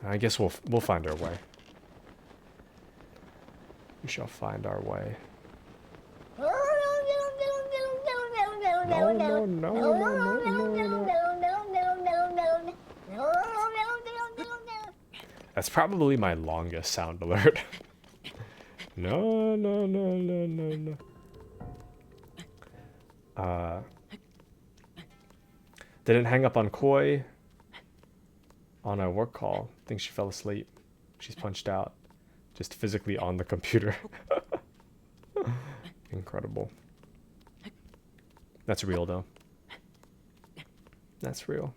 I guess we'll find our way. We shall find our way. No, no, no, no, no, no, no. That's probably my longest sound alert. No, no, no, no, no, no. Didn't hang up on Koi on a work call. Think she fell asleep. She's punched out. Just physically on the computer. Incredible. That's real, though. That's real.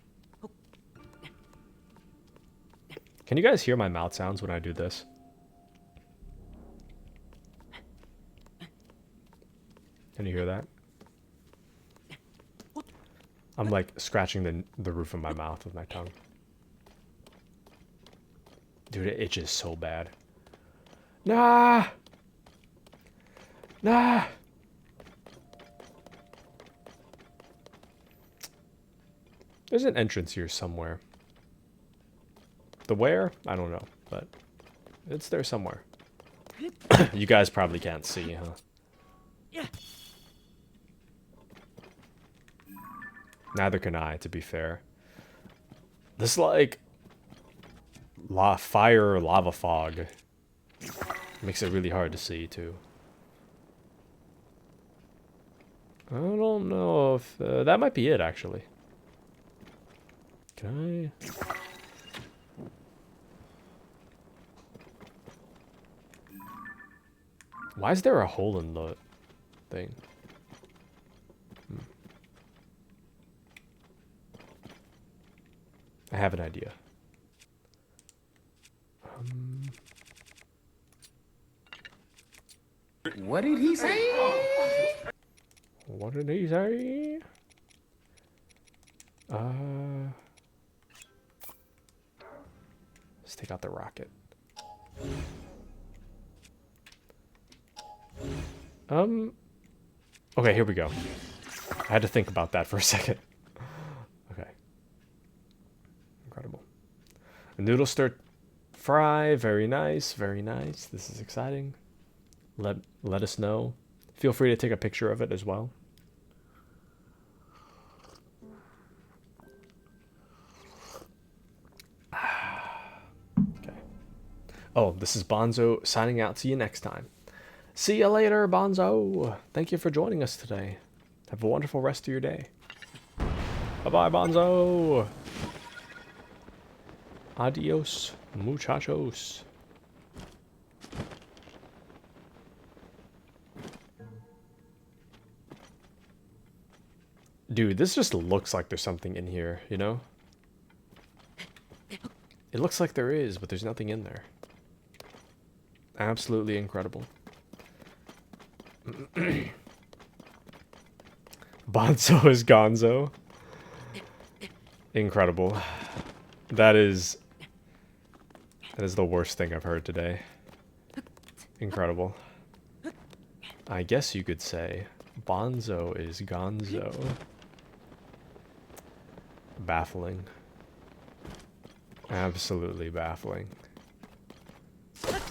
Can you guys hear my mouth sounds when I do this? Can you hear that? I'm like scratching the roof of my mouth with my tongue. Dude, it itches so bad. Nah! Nah! There's an entrance here somewhere. The where? I don't know, but it's there somewhere. You guys probably can't see, huh? Yeah. Neither can I, to be fair. This, like, fire or lava fog makes it really hard to see, too. I don't know if... that might be it, actually. Can I... Why is there a hole in the thing? I have an idea. What did he say? What did he say? Let's take out the rocket. Okay, here we go. I had to think about that for a second. Okay. Incredible. A noodle stir fry. Very nice. Very nice. This is exciting. Let us know. Feel free to take a picture of it as well. Okay. Oh, this is Bonzo signing out. See you next time. See you later, Bonzo. Thank you for joining us today. Have a wonderful rest of your day. Bye-bye, Bonzo. Adios, muchachos. Dude, this just looks like there's something in here, you know? It looks like there is, but there's nothing in there. Absolutely incredible. Bonzo is Gonzo. Incredible. That is the worst thing I've heard today. Incredible. I guess you could say Bonzo is Gonzo. Baffling. Absolutely baffling. Okay.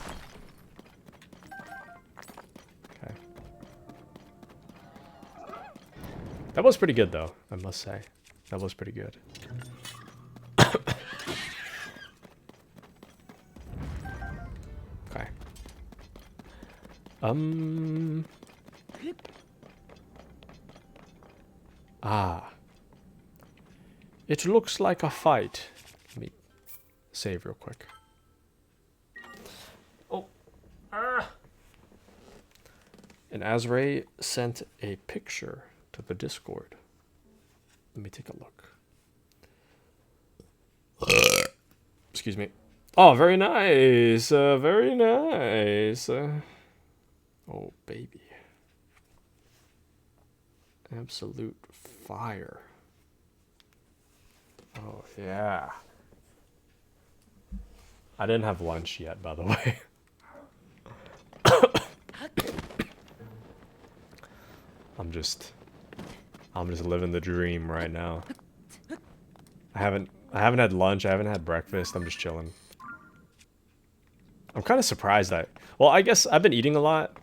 That was pretty good though, I must say. That was pretty good. Okay. Ah. It looks like a fight. Let me save real quick. Oh. Ah. And Azray sent a picture to the Discord. Let me take a look. Excuse me. Oh, very nice. Very nice. Oh, baby. Absolute fire. Oh, yeah. I didn't have lunch yet, by the way. I'm just living the dream right now. I haven't had lunch, I haven't had breakfast, I'm just chilling. I'm kind of surprised that, well, I guess I've been eating a lot.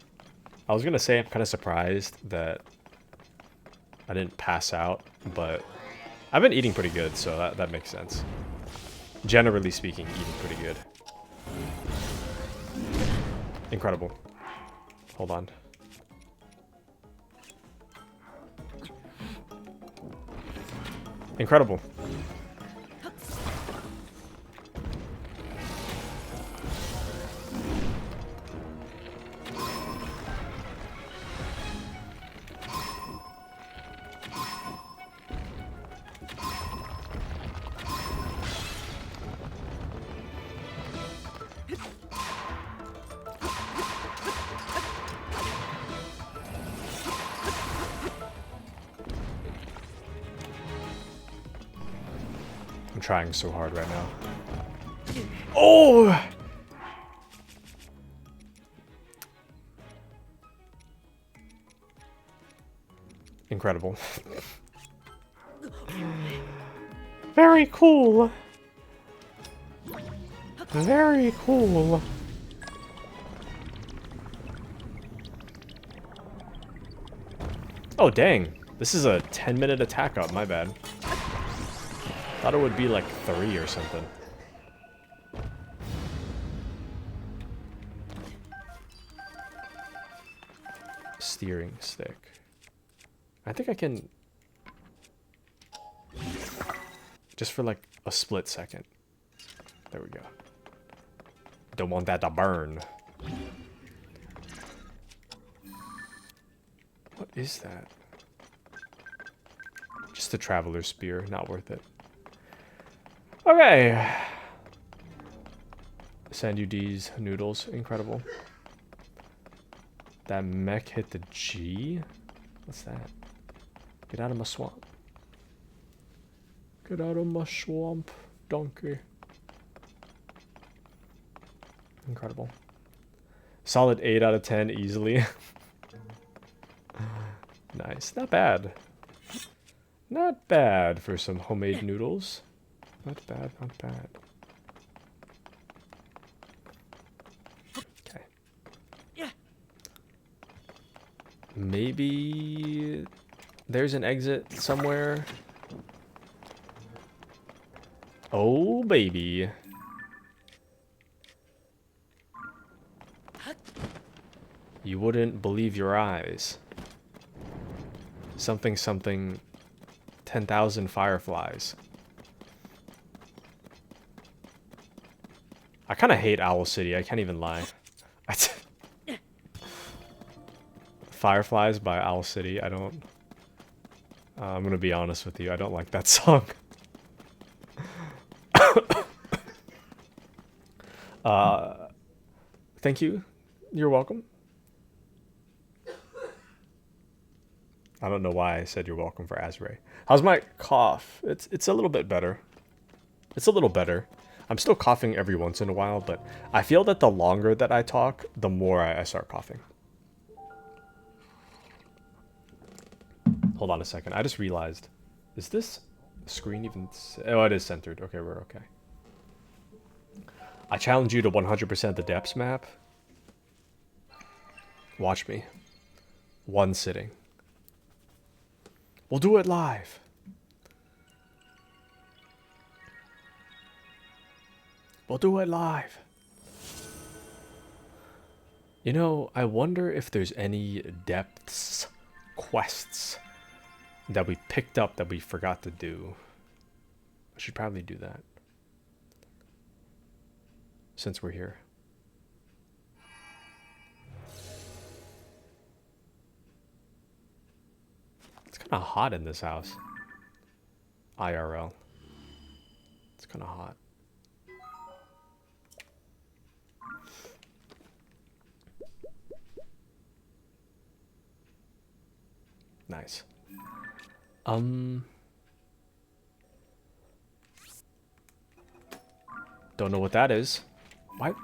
I was gonna say I'm kind of surprised that I didn't pass out, but I've been eating pretty good, so that makes sense. Generally speaking, eating pretty good. Incredible. Hold on. Incredible. I'm trying so hard right now. Oh! Incredible. Very cool. Very cool. Oh, dang. This is a 10-minute attack up, my bad. Thought it would be like 3 or something. Steering stick. I think I can... Just for like a split second. There we go. Don't want that to burn. What is that? Just a traveler's spear, not worth it. Okay. Send you D's noodles, incredible. That mech hit the G? What's that? Get out of my swamp. Get out of my swamp, donkey. Incredible. Solid 8 out of 10 easily. Nice. Not bad. Not bad for some homemade noodles. Not bad, not bad. Okay. Maybe there's an exit somewhere. Oh, baby. You wouldn't believe your eyes. Something, something, 10,000 fireflies. I kind of hate Owl City, I can't even lie. Fireflies by Owl City, I don't... I'm gonna be honest with you, I don't like that song. Thank you. You're welcome. I don't know why I said you're welcome for Azray. How's my cough? It's a little bit better. It's a little better. I'm still coughing every once in a while, but I feel that the longer that I talk, the more I start coughing. Hold on a second. I just realized. Is this screen even... Oh, it is centered. Okay, we're okay. I challenge you to 100% the depths map. Watch me. One sitting. We'll do it live. We'll do it live. You know, I wonder if there's any depths quests that we picked up that we forgot to do. I should probably do that. Since we're here. It's kind of hot in this house. IRL. It's kind of hot. Nice. Don't know what that is. What?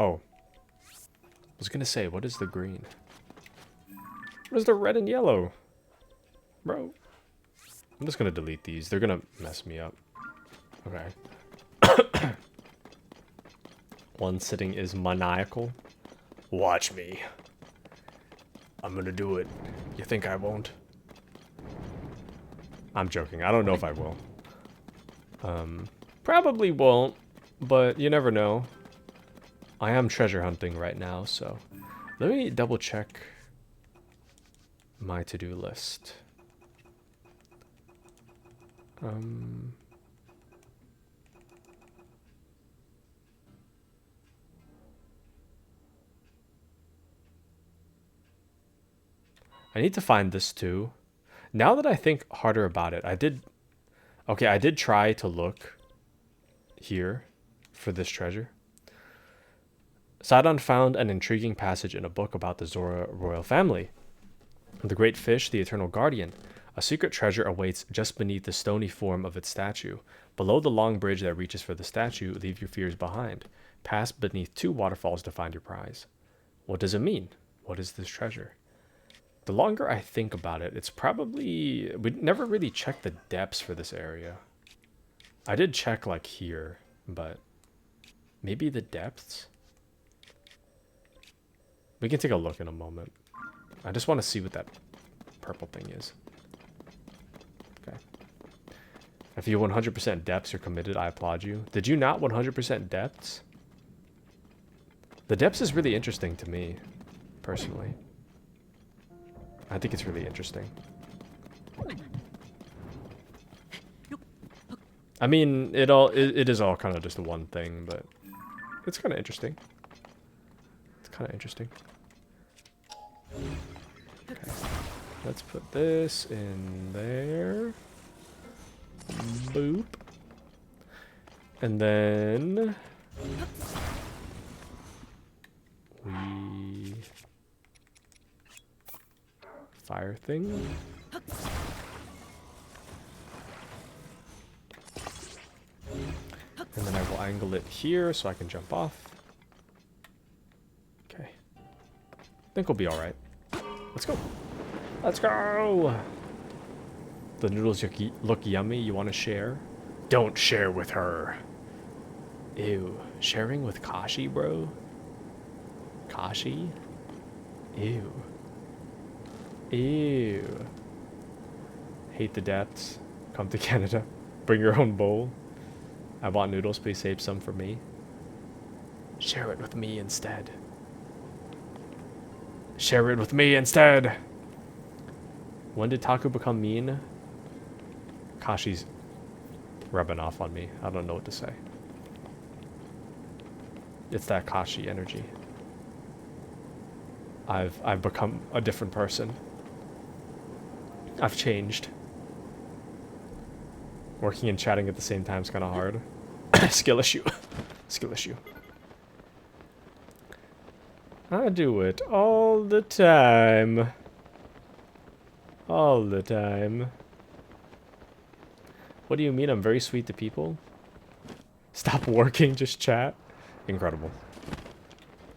Oh. I was gonna say, what is the green? What is the red and yellow? Bro. I'm just gonna delete these. They're gonna mess me up. Okay. One sitting is maniacal. Watch me. I'm gonna do it. You think I won't? I'm joking. I don't know if I will. Probably won't, but you never know. I am treasure hunting right now, so let me double check my to-do list. I need to find this too. Now that I think harder about it, I did try to look here for this treasure. Sidon found an intriguing passage in a book about the Zora royal family. The great fish, the eternal guardian. A secret treasure awaits just beneath the stony form of its statue. Below the long bridge that reaches for the statue, leave your fears behind. Pass beneath 2 waterfalls to find your prize. What does it mean? What is this treasure? The longer I think about it, it's probably... We never really checked the depths for this area. I did check, like, here, but... Maybe the depths? We can take a look in a moment. I just want to see what that purple thing is. Okay. If you 100% depths, you're committed, I applaud you. Did you not 100% depths? The depths is really interesting to me, personally. I think it's really interesting. I mean, it is all kind of just one thing, but it's kind of interesting. It's kind of interesting. Okay. Let's put this in there. Boop. And then we fire thing. And then I will angle it here so I can jump off. Okay. I think we'll be alright. Let's go. Let's go! The noodles look yummy. You want to share? Don't share with her. Ew. Sharing with Kashi, bro? Kashi? Ew. Ew. Hate the depths. Come to Canada. Bring your own bowl. I want noodles. Please save some for me. Share it with me instead. Share it with me instead. When did Taku become mean? Kashi's rubbing off on me. I don't know what to say. It's that Kashi energy. I've become a different person. I've changed. Working and chatting at the same time is kind of hard. Skill issue. Skill issue. I do it all the time. All the time. What do you mean I'm very sweet to people? Stop working, just chat. Incredible.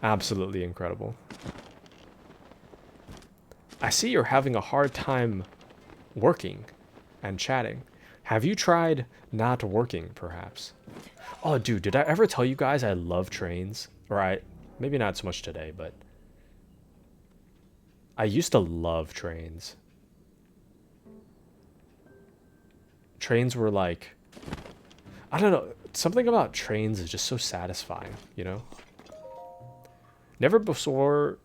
Absolutely incredible. I see you're having a hard time working and chatting. Have you tried not working, perhaps? Oh, dude, did I ever tell you guys I love trains? Or maybe not so much today, but I used to love trains. Trains were like, I don't know, something about trains is just so satisfying, you know? Never before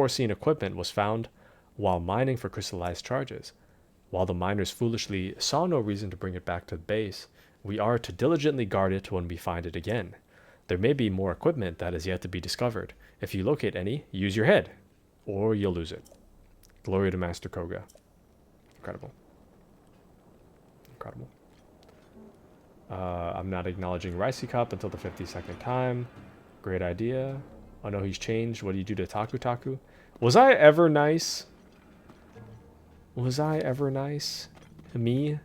seen equipment was found while mining for crystallized charges. While the miners foolishly saw no reason to bring it back to the base, we are to diligently guard it when we find it again. There may be more equipment that is yet to be discovered. If you locate any, use your head, or you'll lose it. Glory to Master Koga. Incredible. Incredible. I'm not acknowledging Ricey Cup until the 52nd time. Great idea. Oh no, he's changed. What do you do to Taku? Was I ever nice? Was I ever nice? Me?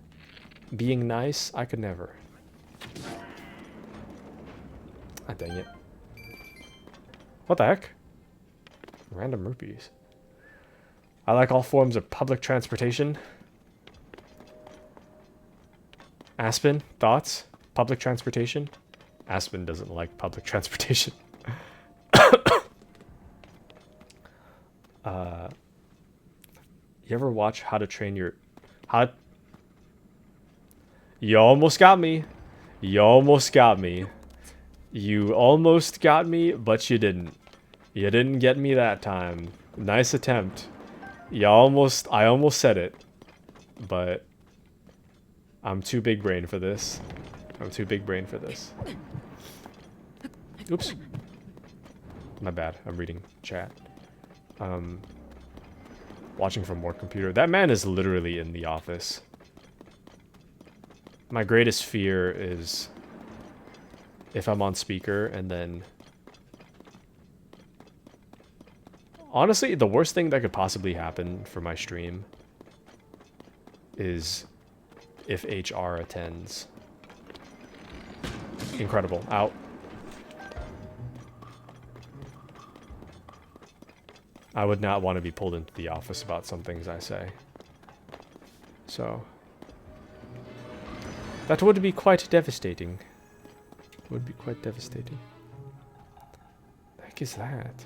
Being nice? I could never. Ah, dang it. What the heck? Random rupees. I like all forms of public transportation. Aspen, thoughts? Public transportation? Aspen doesn't like public transportation. You ever watch How to Train Your... You almost got me. You almost got me. You almost got me, but you didn't. You didn't get me that time. Nice attempt. I almost said it. But I'm too big brain for this. I'm too big brain for this. Oops. My bad. I'm reading chat. Watching from work computer. That man is literally in the office. My greatest fear is if I'm on speaker and then... Honestly, the worst thing that could possibly happen for my stream is if HR attends. Incredible. Out. I would not want to be pulled into the office about some things I say. So... that would be quite devastating. Would be quite devastating. The heck is that?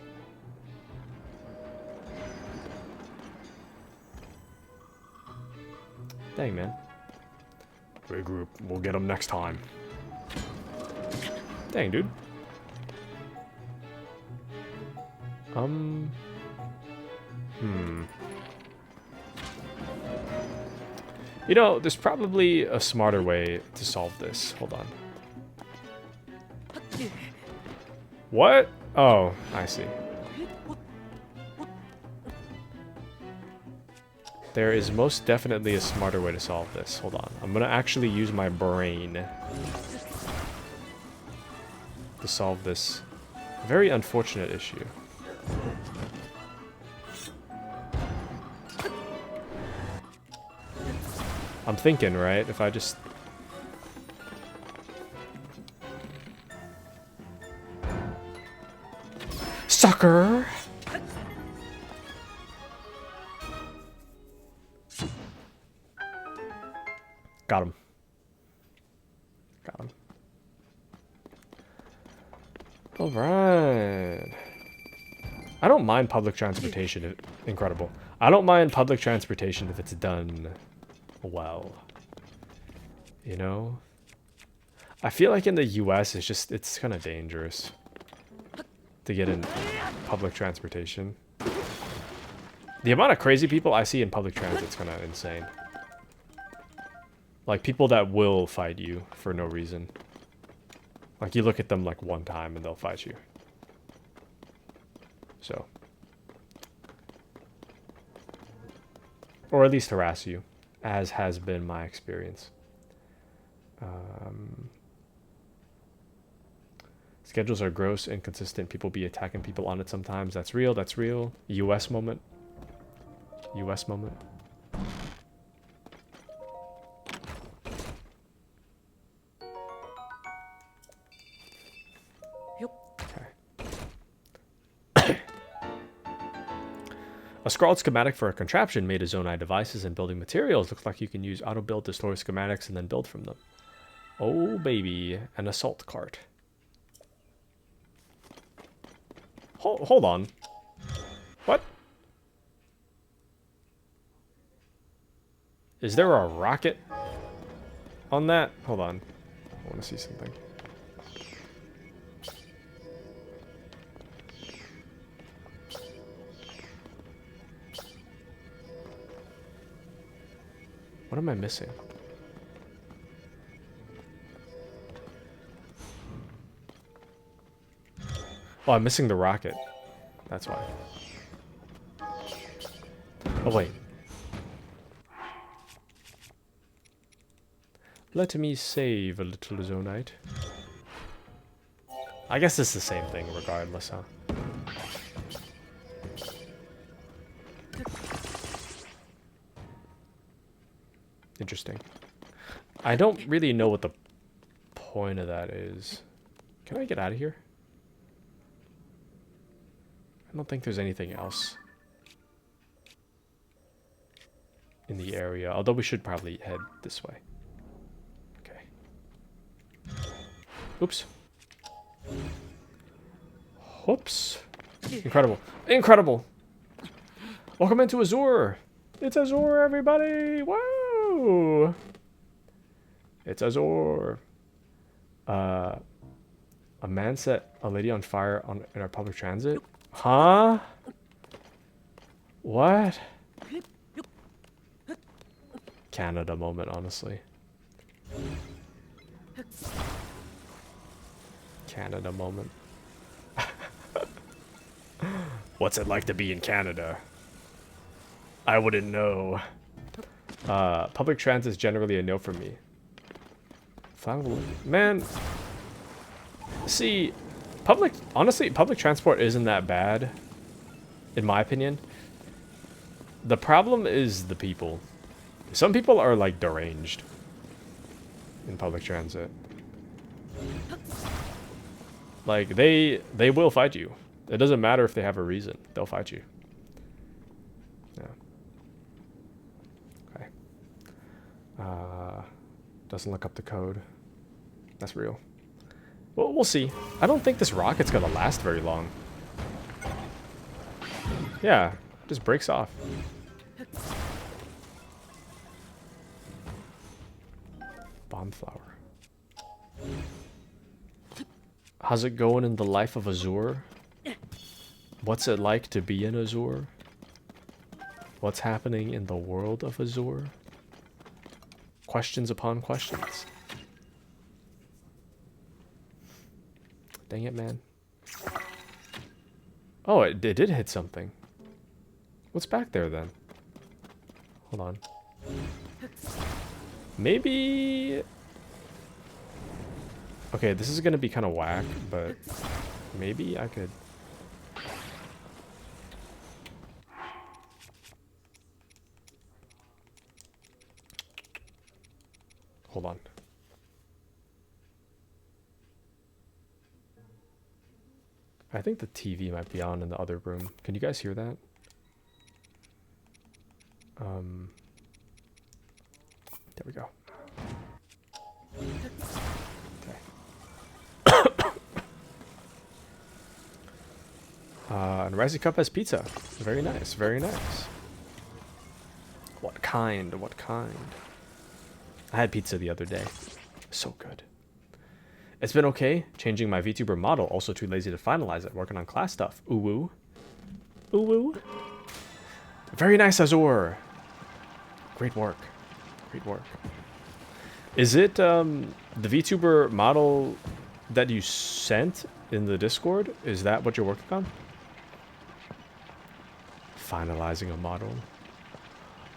Dang, man. Regroup. We'll get them next time. Dang, dude. You know, there's probably a smarter way to solve this. Hold on. What? Oh, I see. There is most definitely a smarter way to solve this. Hold on. I'm gonna actually use my brain to solve this very unfortunate issue. I'm thinking, right? If I just... Sucker! Got him. Got him. Alright. I don't mind public transportation. Incredible. I don't mind public transportation if it's done well. You know? I feel like in the US it's kind of dangerous to get in public transportation. The amount of crazy people I see in public transit is kind of insane. Like people that will fight you for no reason. Like you look at them like one time and they'll fight you. So. Or at least harass you, as has been my experience. Schedules are gross, inconsistent. People be attacking people on it sometimes. That's real. That's real. US moment. US moment. A scrawled schematic for a contraption made of Zonai devices and building materials. Looks like you can use auto build to store schematics and then build from them. Oh baby, an assault cart. Hold on. What? Is there a rocket on that? Hold on. I want to see something. What am I missing? Oh, I'm missing the rocket. That's why. Oh, wait. Let me save a little Zonite. I guess it's the same thing regardless, huh? Interesting. I don't really know what the point of that is. Can I get out of here? I don't think there's anything else in the area, although we should probably head this way. Okay. Oops. Whoops. Incredible. Incredible! Welcome into Azure! It's Azure, everybody! Woo! It's Azure. A man set a lady on fire in our public transit? Huh? What? Canada moment, honestly. Canada moment. What's it like to be in Canada? I wouldn't know. Public transit is generally a no for me. Man. See, honestly, public transport isn't that bad, in my opinion. The problem is the people. Some people are like deranged in public transit. Like they will fight you. It doesn't matter if they have a reason. They'll fight you. Yeah. Okay. Doesn't look up the code. That's real. Well, we'll see. I don't think this rocket's gonna last very long. Yeah, just breaks off. Bomb flower. How's it going in the life of Azure? What's it like to be in Azure? What's happening in the world of Azure? Questions upon questions. Dang it, man. Oh, it did hit something. What's back there, then? Hold on. Maybe... Okay, this is going to be kind of whack, but maybe I could... Hold on. I think the TV might be on in the other room. Can you guys hear that? There we go. Okay. And Rising Cup has pizza. Very nice, very nice. What kind? What kind? I had pizza the other day. So good. It's been okay. Changing my VTuber model. Also too lazy to finalize it. Working on class stuff. Ooh woo. Ooh woo. Very nice, Azure. Great work. Great work. Is it the VTuber model that you sent in the Discord? Is that what you're working on? Finalizing a model.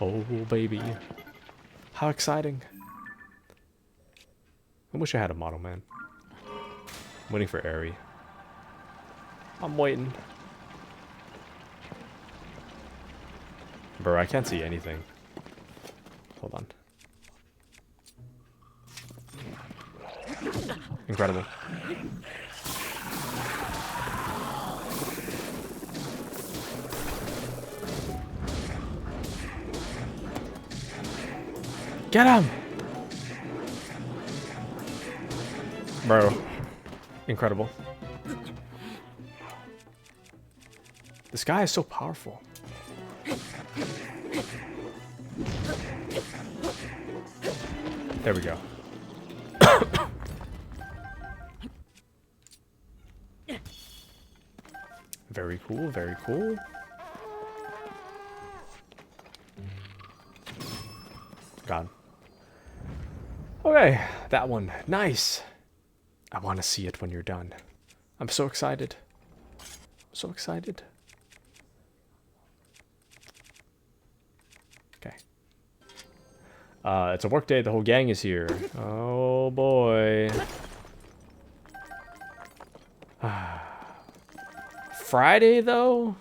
Oh, baby. How exciting. I wish I had a model, man. I'm waiting for Airy. I'm waiting. Bro, I can't see anything. Hold on. Incredible. Get him! Bro. Incredible. This guy is so powerful. There we go. Very cool, very cool. God. Okay, that one. Nice. I want to see it when you're done. I'm so excited. So excited. Okay. It's a work day. The whole gang is here. Oh boy. Friday though?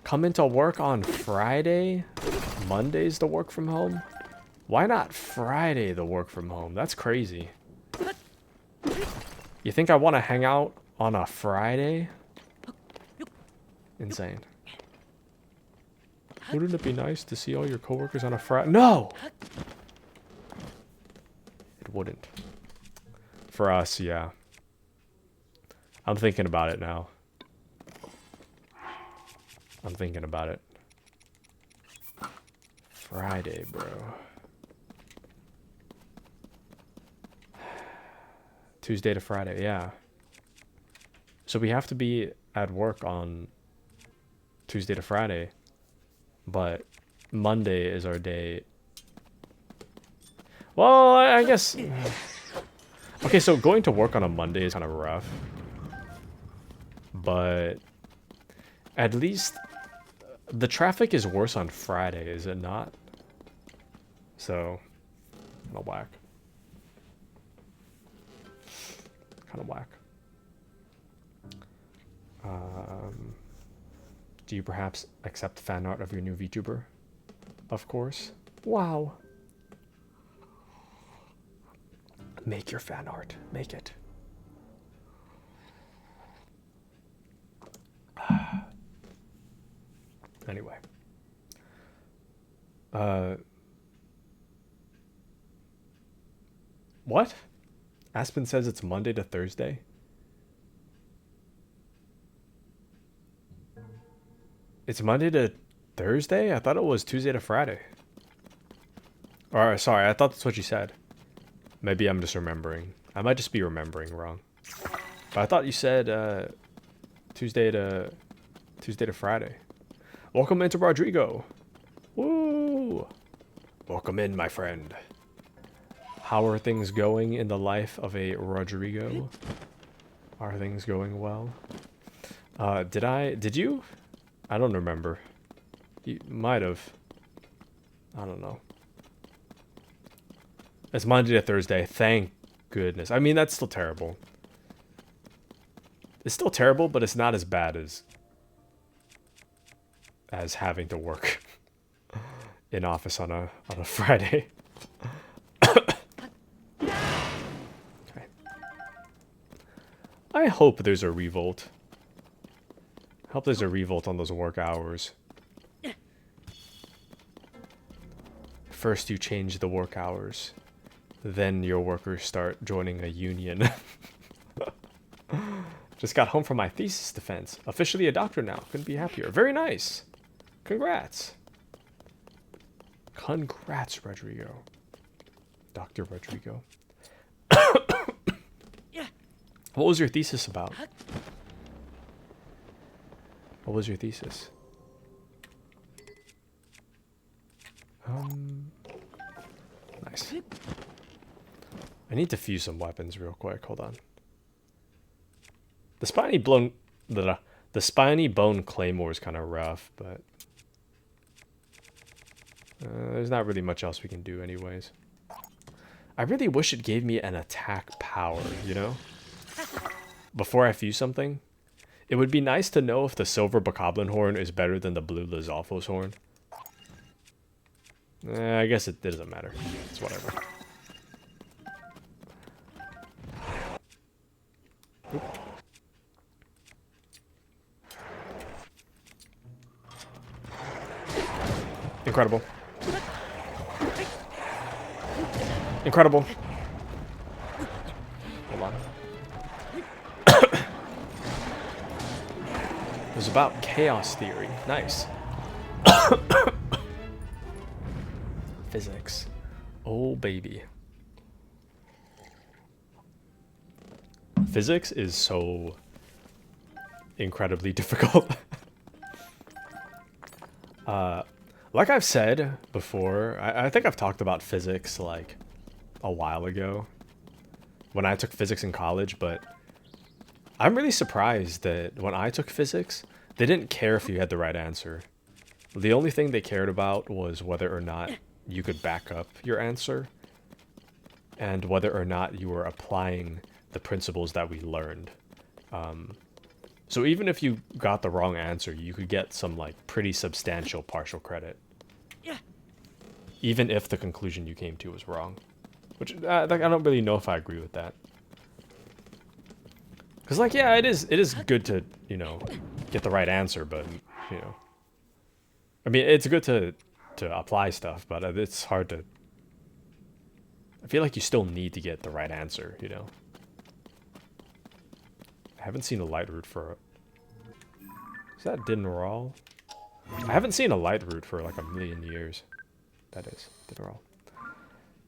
Come into work on Friday? Monday's the work from home? Why not Friday the work from home? That's crazy. You think I want to hang out on a Friday? Insane. Wouldn't it be nice to see all your coworkers on a Friday? No! It wouldn't. For us, yeah. I'm thinking about it now. I'm thinking about it. Friday, bro. Tuesday to Friday, yeah. So we have to be at work on Tuesday to Friday. But Monday is our day. Well, I guess... Okay, so going to work on a Monday is kind of rough. But at least the traffic is worse on Friday, is it not? So, kind of whack. Kind of whack. Do you perhaps accept fan art of your new VTuber? Of course. Wow. Make your fan art. Make it. Anyway. What? Aspen says it's Monday to Thursday? It's Monday to Thursday? I thought it was Tuesday to Friday. Or, sorry, I thought that's what you said. Maybe I'm just remembering. I might just be remembering wrong. But I thought you said Tuesday to Friday. Welcome into Rodrigo. Woo! Welcome in, my friend. How are things going in the life of a Rodrigo? Are things going well? Did you? I don't remember. You might have. I don't know. It's Monday to Thursday. Thank goodness. I mean, that's still terrible. It's still terrible, but it's not as bad as having to work in office on a Friday. Okay. I hope there's a revolt. I hope there's a revolt on those work hours. First you change the work hours. Then your workers start joining a union. Just got home from my thesis defense. Officially a doctor now. Couldn't be happier. Very nice. Congrats. Congrats, Rodrigo. Dr. Rodrigo. What was your thesis about? What was your thesis? Nice. I need to fuse some weapons real quick. Hold on. The spiny bone claymore is kind of rough, but there's not really much else we can do anyways. I really wish it gave me an attack power, you know? Before I fuse something. It would be nice to know if the silver bokoblin horn is better than the blue Lizalfos horn. I guess it doesn't matter. It's whatever. Oop. Incredible. Incredible. Hold on. It was about chaos theory. Nice. Physics. Oh, baby. Physics is so incredibly difficult. Like I've said before, I think I've talked about physics like a while ago when I took physics in college, but I'm really surprised that when I took physics, they didn't care if you had the right answer. The only thing they cared about was whether or not you could back up your answer and whether or not you were applying the principles that we learned. So even if you got the wrong answer, you could get some like pretty substantial partial credit. Even if the conclusion you came to was wrong. Which, I don't really know if I agree with that. Because, like, yeah, it is good to, you know, get the right answer, but, you know. I mean, it's good to apply stuff, but it's hard to... I feel like you still need to get the right answer, you know. I haven't seen a light route for... Is that Dinral? I haven't seen a light route for like a million years. That is Dinral.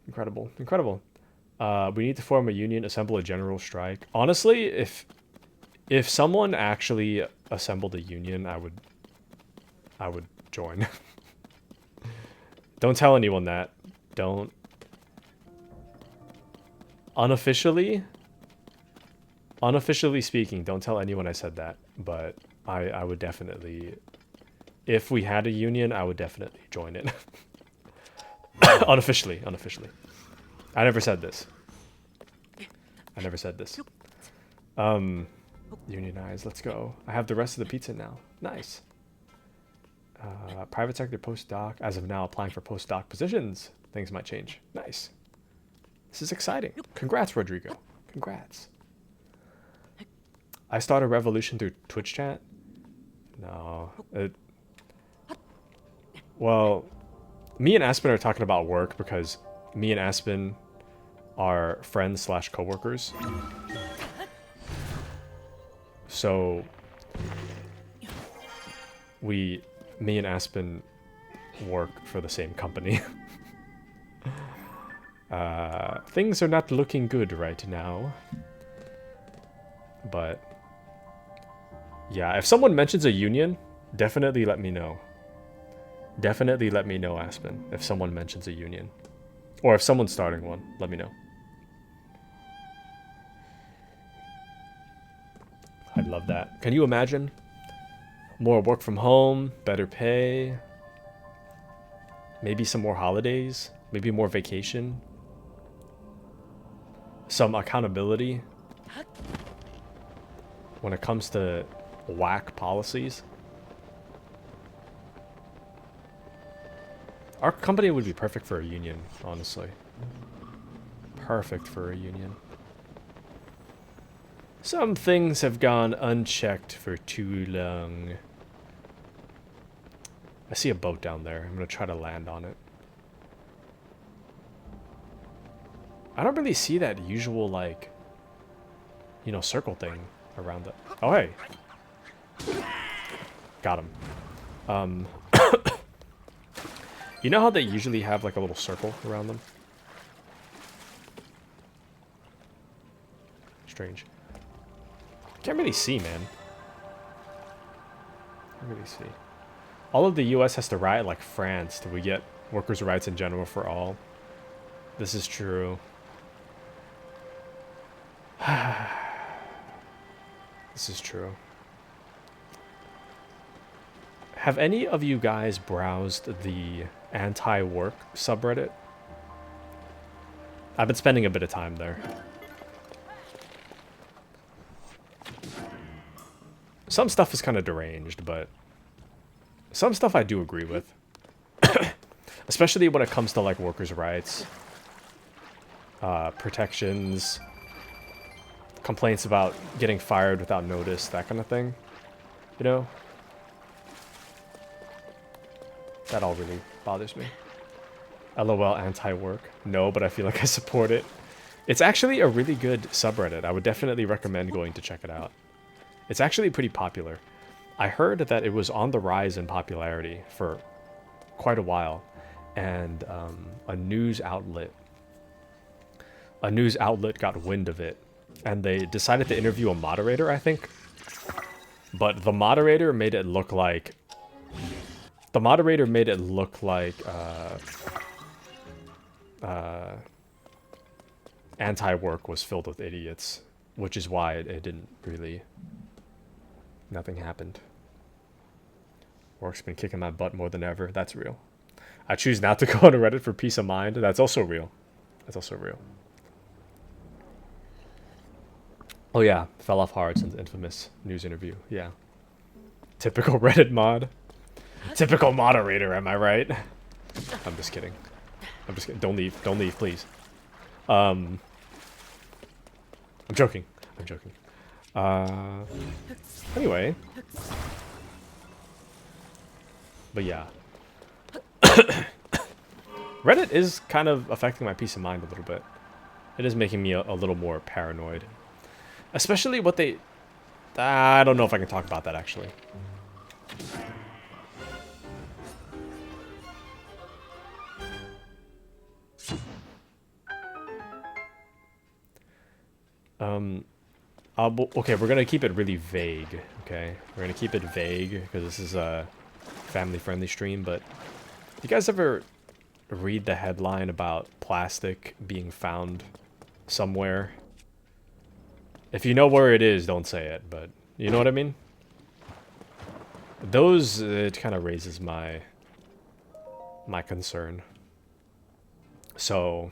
Incredible. Incredible. We need to form a union, assemble a general strike. Honestly, if someone actually assembled a union, I would join. Don't tell anyone that. Don't. Unofficially speaking, don't tell anyone I said that, but I would definitely, if we had a union, I would definitely join it. Unofficially. I never said this. Unionize, let's go. I have the rest of the pizza now. Nice. Private sector postdoc. As of now, applying for postdoc positions. Things might change. Nice. This is exciting. Congrats, Rodrigo. Congrats. I start a revolution through Twitch chat? No. Well, me and Aspen are talking about work because me and Aspen are friends / coworkers. So me and Aspen work for the same company. Things are not looking good right now. But yeah, if someone mentions a union, definitely let me know. Definitely let me know, Aspen, if someone mentions a union. Or if someone's starting one, let me know. I'd love that. Can you imagine? More work from home, better pay, maybe some more holidays, maybe more vacation, some accountability when it comes to whack policies. Our company would be perfect for a union, honestly. Perfect for a union. Some things have gone unchecked for too long. I see a boat down there. I'm gonna try to land on it. I don't really see that usual, like, you know, circle thing around it. Oh, hey. Got him. You know how they usually have, like, a little circle around them? Strange. Can't really see, man. Can't really see. All of the US has to riot like France till we get workers' rights in general for all. This is true. This is true. Have any of you guys browsed the anti-work subreddit? I've been spending a bit of time there. Some stuff is kind of deranged, but some stuff I do agree with. Especially when it comes to, like, workers' rights, protections, complaints about getting fired without notice, that kind of thing. You know? That all really bothers me. LOL anti-work. No, but I feel like I support it. It's actually a really good subreddit. I would definitely recommend going to check it out. It's actually pretty popular. I heard that it was on the rise in popularity for quite a while, and a news outlet got wind of it, and they decided to interview a moderator, I think. But the moderator made it look like anti-work was filled with idiots, which is why it didn't really. Nothing happened. Work's been kicking my butt more than ever. That's real. I choose not to go on Reddit for peace of mind. That's also real. That's also real. Oh yeah, fell off hard since the infamous news interview. Yeah. Typical Reddit mod. Typical moderator, am I right? I'm just kidding. I'm just kidding. Don't leave. Don't leave, please. I'm joking. I'm joking. Anyway. But yeah. Reddit is kind of affecting my peace of mind a little bit. It is making me a little more paranoid. Especially what they... I don't know if I can talk about that, actually. Okay, we're gonna keep it really vague, okay? We're gonna keep it vague, because this is a family-friendly stream, but... You guys ever read the headline about plastic being found somewhere? If you know where it is, don't say it, but you know what I mean? Those, it kind of raises my concern. So,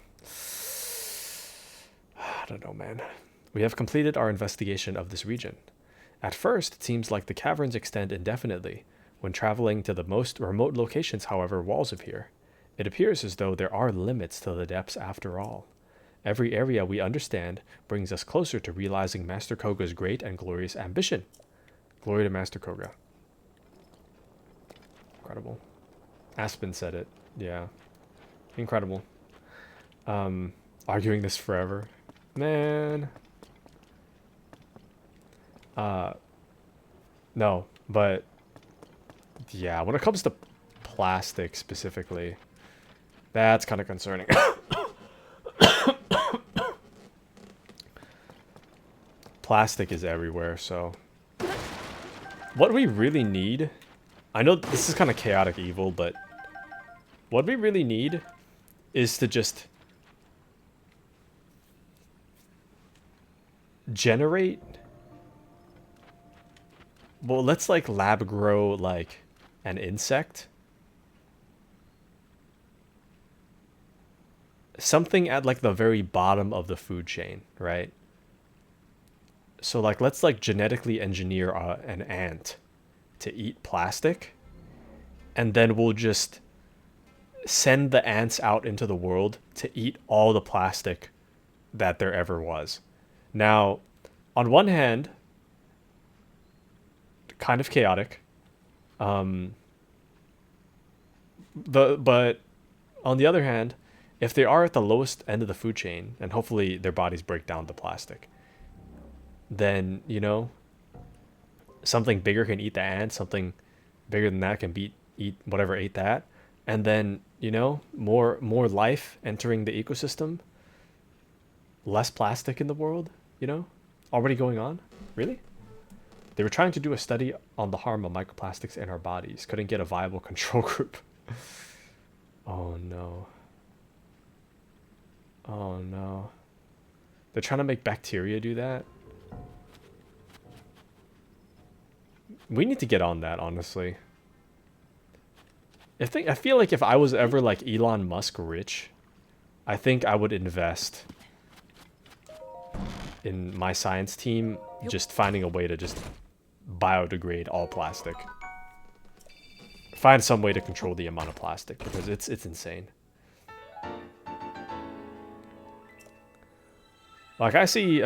I don't know, man. We have completed our investigation of this region. At first, it seems like the caverns extend indefinitely. When traveling to the most remote locations, however, walls appear. It appears as though there are limits to the depths after all. Every area we understand brings us closer to realizing Master Koga's great and glorious ambition. Glory to Master Koga. Incredible. Aspen said it. Yeah. Incredible. Arguing this forever. Man. No, but yeah, when it comes to plastic specifically, that's kind of concerning. Plastic is everywhere, so what we really need, I know this is kind of chaotic evil, but what we really need is to just generate, well, let's like lab grow like an insect, something at like the very bottom of the food chain, right? So like let's like genetically engineer an ant to eat plastic, and then we'll just send the ants out into the world to eat all the plastic that there ever was. Now, on one hand, kind of chaotic, but on the other hand, if they are at the lowest end of the food chain, and hopefully their bodies break down the plastic, then, you know, something bigger can eat the ant, something bigger than that can eat whatever ate that, and then, you know, more life entering the ecosystem, less plastic in the world, you know, already going on. Really? They were trying to do a study on the harm of microplastics in our bodies. Couldn't get a viable control group. Oh no. Oh no. They're trying to make bacteria do that? We need to get on that, honestly. I feel like if I was ever like Elon Musk rich, I think I would invest in my science team, just finding a way to just biodegrade all plastic. Find some way to control the amount of plastic, because it's insane. Like I see,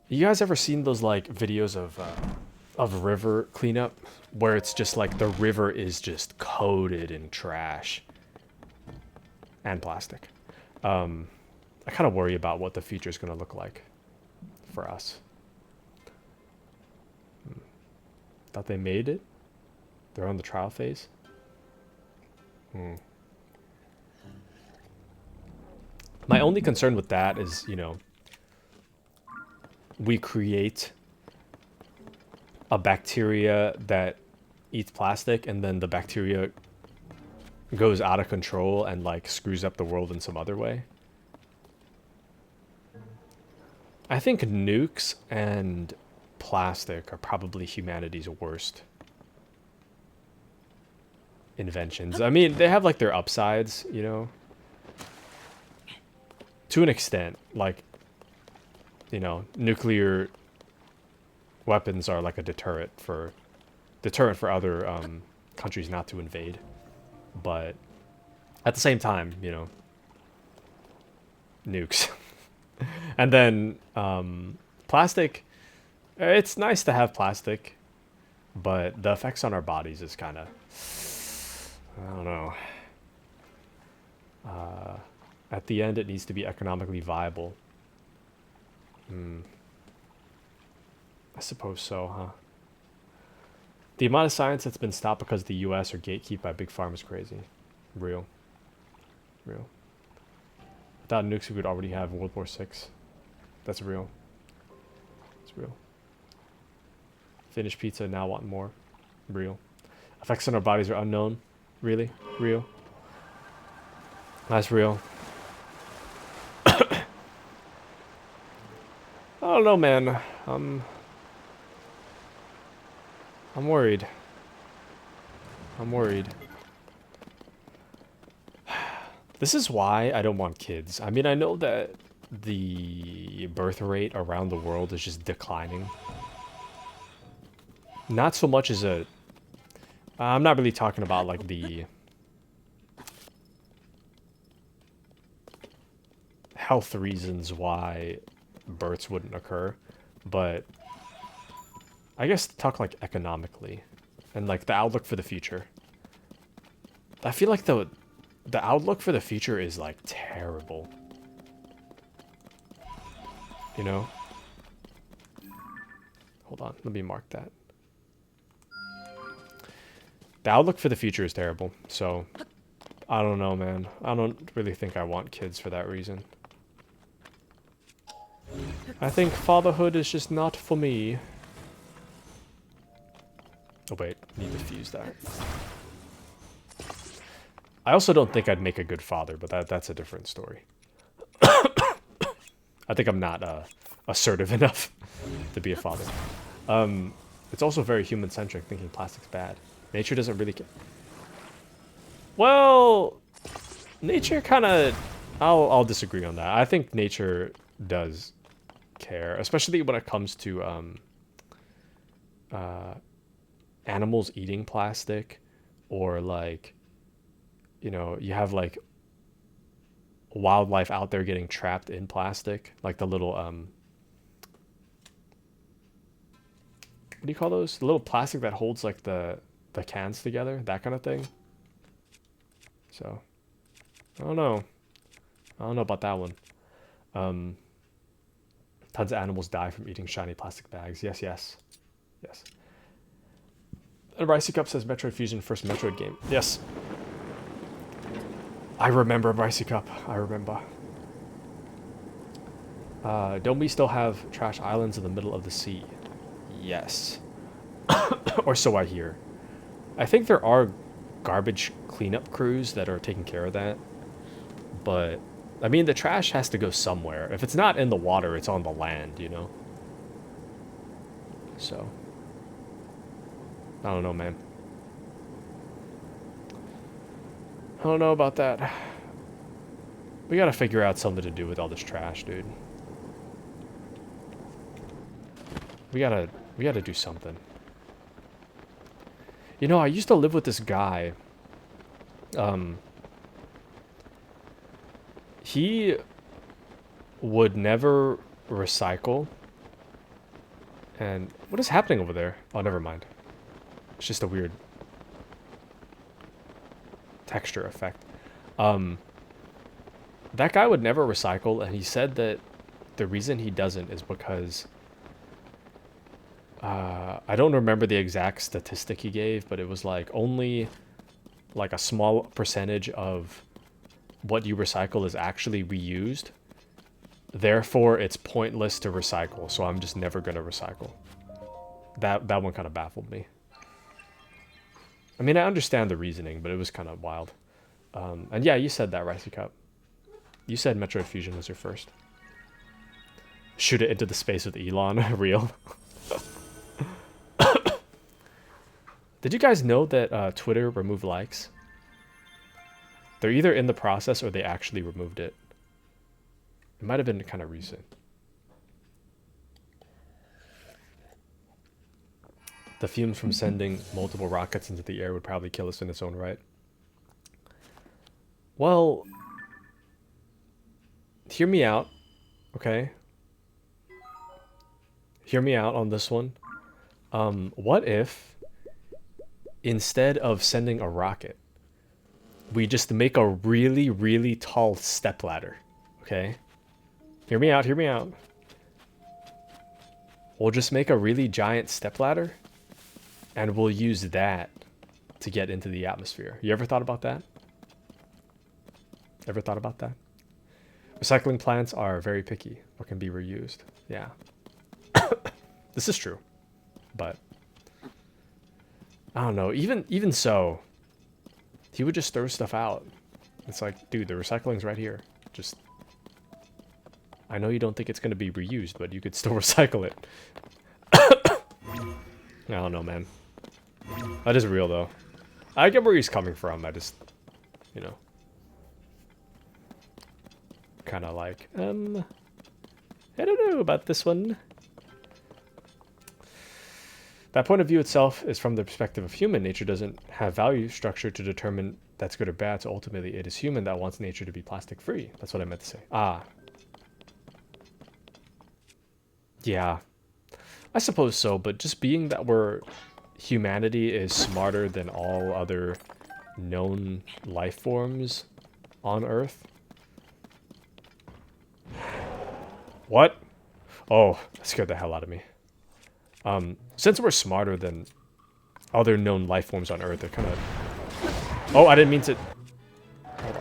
you guys ever seen those like videos of of river cleanup where it's just like the river is just coated in trash and plastic. I kind of worry about what the future is going to look like for us. Thought they made it? They're on the trial phase? My only concern with that is, you know, we create a bacteria that eats plastic and then the bacteria goes out of control and like screws up the world in some other way. I think nukes and plastic are probably humanity's worst inventions. I mean, they have like their upsides, you know, to an extent. Like, you know, nuclear weapons are like a deterrent for other countries not to invade. But at the same time, you know, nukes. And then plastic, it's nice to have plastic, but the effects on our bodies is kind of, I don't know. At the end, it needs to be economically viable. I suppose so, huh? The amount of science that's been stopped because the U.S. or gatekeep by big pharma is crazy. Real. Without nukes, we would already have World War VI. That's real. It's real. Finished pizza, now want more. Real. Effects on our bodies are unknown. Really? Real. That's real. I don't know, man. I'm worried. This is why I don't want kids. I mean, I know that the birth rate around the world is just declining. Not so much as a... I'm not really talking about, like, the... health reasons why births wouldn't occur, but I guess talk, like, economically and, like, the outlook for the future. I feel like the outlook for the future is, like, terrible. You know? Hold on, let me mark that. The outlook for the future is terrible, so I don't know, man. I don't really think I want kids for that reason. I think fatherhood is just not for me. Oh wait, need to fuse that. I also don't think I'd make a good father, but that's a different story. I think I'm not assertive enough to be a father. It's also very human-centric, thinking plastic's bad. Nature doesn't really care. Well, nature kind of... I'll disagree on that. I think nature does care, especially when it comes to animals eating plastic, or like, you know, you have like wildlife out there getting trapped in plastic, like the little what do you call those? The little plastic that holds like the cans together, that kind of thing. So I don't know about that one. Tons of animals die from eating shiny plastic bags. Yes. And Ricey Cup says Metroid Fusion, first Metroid game. Yes. I remember Ricey Cup. I remember. Don't we still have trash islands in the middle of the sea? Yes. Or so I hear. I think there are garbage cleanup crews that are taking care of that. But, I mean, the trash has to go somewhere. If it's not in the water, it's on the land, you know? So, I don't know, man. I don't know about that. We gotta figure out something to do with all this trash, dude. We gotta do something. You know, I used to live with this guy. He would never recycle. And what is happening over there? Oh, never mind. It's just a weird texture effect. That guy would never recycle, and he said that the reason he doesn't is because I don't remember the exact statistic he gave, but it was like only like a small percentage of what you recycle is actually reused. Therefore, it's pointless to recycle, so I'm just never going to recycle. That one kind of baffled me. I mean, I understand the reasoning, but it was kind of wild. And yeah, you said that, Ricey Cup. You said Metroid Fusion was your first. Shoot it into the space with Elon. Real. Did you guys know that Twitter removed likes? They're either in the process or they actually removed it. It might have been kind of recent. The fumes from sending multiple rockets into the air would probably kill us in its own right. Well, hear me out, okay? Hear me out on this one. What if, instead of sending a rocket, we just make a really, really tall stepladder, okay? Hear me out, hear me out. We'll just make a really giant stepladder, and we'll use that to get into the atmosphere. You ever thought about that? Ever thought about that? Recycling plants are very picky, or can be reused. Yeah. This is true. But I don't know. Even so, he would just throw stuff out. It's like, dude, the recycling's right here. Just, I know you don't think it's going to be reused, but you could still recycle it. I don't know, man. That is real, though. I get where he's coming from. I just, you know, kind of like, I don't know about this one. That point of view itself is from the perspective of human. Nature doesn't have value structure to determine that's good or bad, so ultimately it is human that wants nature to be plastic free. That's what I meant to say. Ah. Yeah. I suppose so, but just being that humanity is smarter than all other known life forms on Earth. What? Oh, that scared the hell out of me. Since we're smarter than other known life forms on Earth, they're kind of... Oh, I didn't mean to... Hold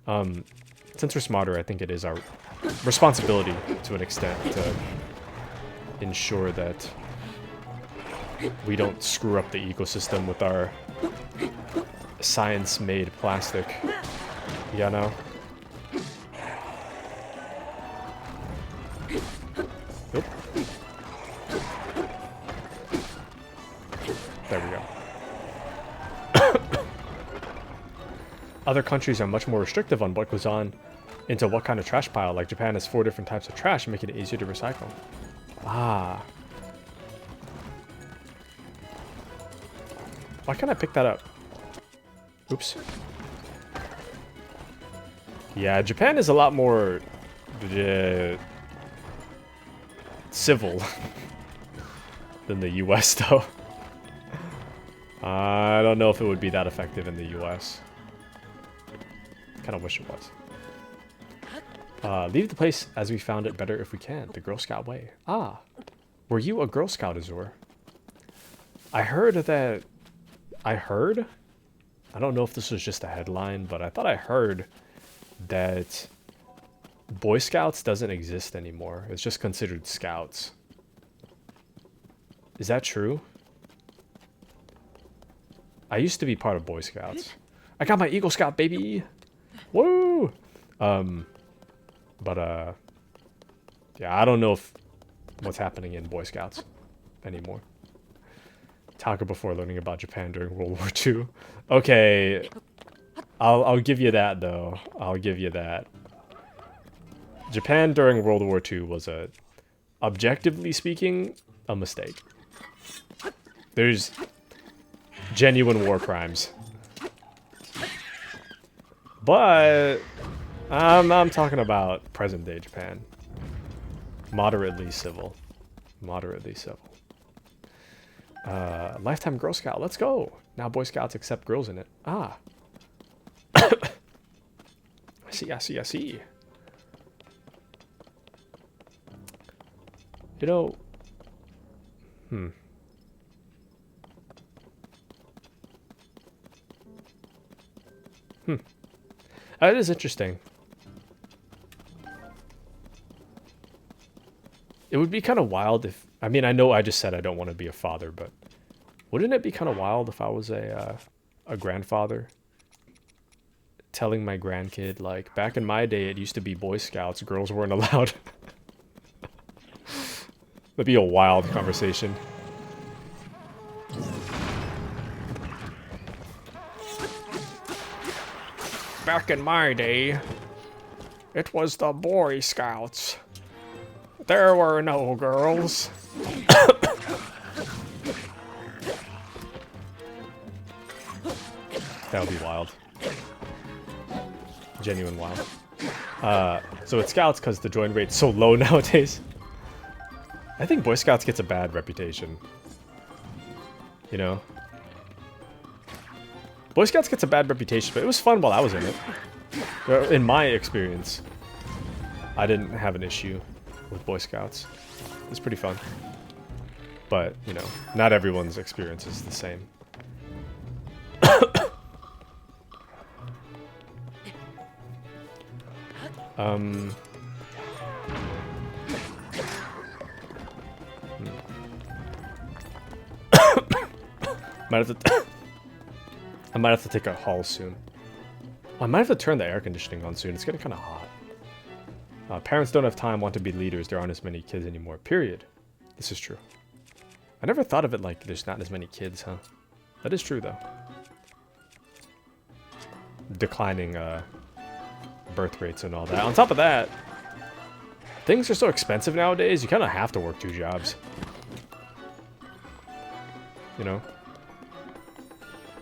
on. Since we're smarter, I think it is our responsibility to an extent to ensure that we don't screw up the ecosystem with our science-made plastic. You know? Nope. There we go. Other countries are much more restrictive on what goes on into what kind of trash pile. Like Japan has 4 different types of trash, making it easier to recycle. Ah. Why can't I pick that up? Oops. Yeah, Japan is a lot more civil than the US, though. I don't know if it would be that effective in the US. Kind of wish it was. Leave the place as we found it better if we can. The Girl Scout way. Ah. Were you a Girl Scout, Azur? I heard that... I don't know if this was just a headline, but I thought I heard that Boy Scouts doesn't exist anymore. It's just considered Scouts. Is that true? I used to be part of Boy Scouts. I got my Eagle Scout, baby! Woo! Yeah, I don't know if what's happening in Boy Scouts anymore. Taku before learning about Japan during World War II. Okay, I'll give you that, though. I'll give you that. Japan during World War II was objectively speaking, a mistake. There's genuine war crimes. But I'm talking about present day Japan. Moderately civil. Moderately civil. Lifetime Girl Scout. Let's go. Now Boy Scouts accept girls in it. Ah. I see, I see, I see. You know... That is interesting. It would be kind of wild if... I mean, I know I just said I don't want to be a father, but... Wouldn't it be kind of wild if I was a grandfather? Telling my grandkid, like, back in my day, it used to be Boy Scouts. Girls weren't allowed. That'd be a wild conversation. Back in my day, it was the Boy Scouts. There were no girls. That would be wild. Genuine wild. So it's Scouts because the join rate's so low nowadays. I think Boy Scouts gets a bad reputation. You know? Boy Scouts gets a bad reputation, but it was fun while I was in it. In my experience, I didn't have an issue with Boy Scouts. It was pretty fun. But, you know, not everyone's experience is the same. I might have to take a haul soon. I might have to turn the air conditioning on soon. It's getting kind of hot. Parents don't have time, want to be leaders. There aren't as many kids anymore. Period. This is true. I never thought of it like there's not as many kids, huh? That is true, though. Declining birth rates and all that. On top of that, things are so expensive nowadays, you kind of have to work 2 jobs. You know?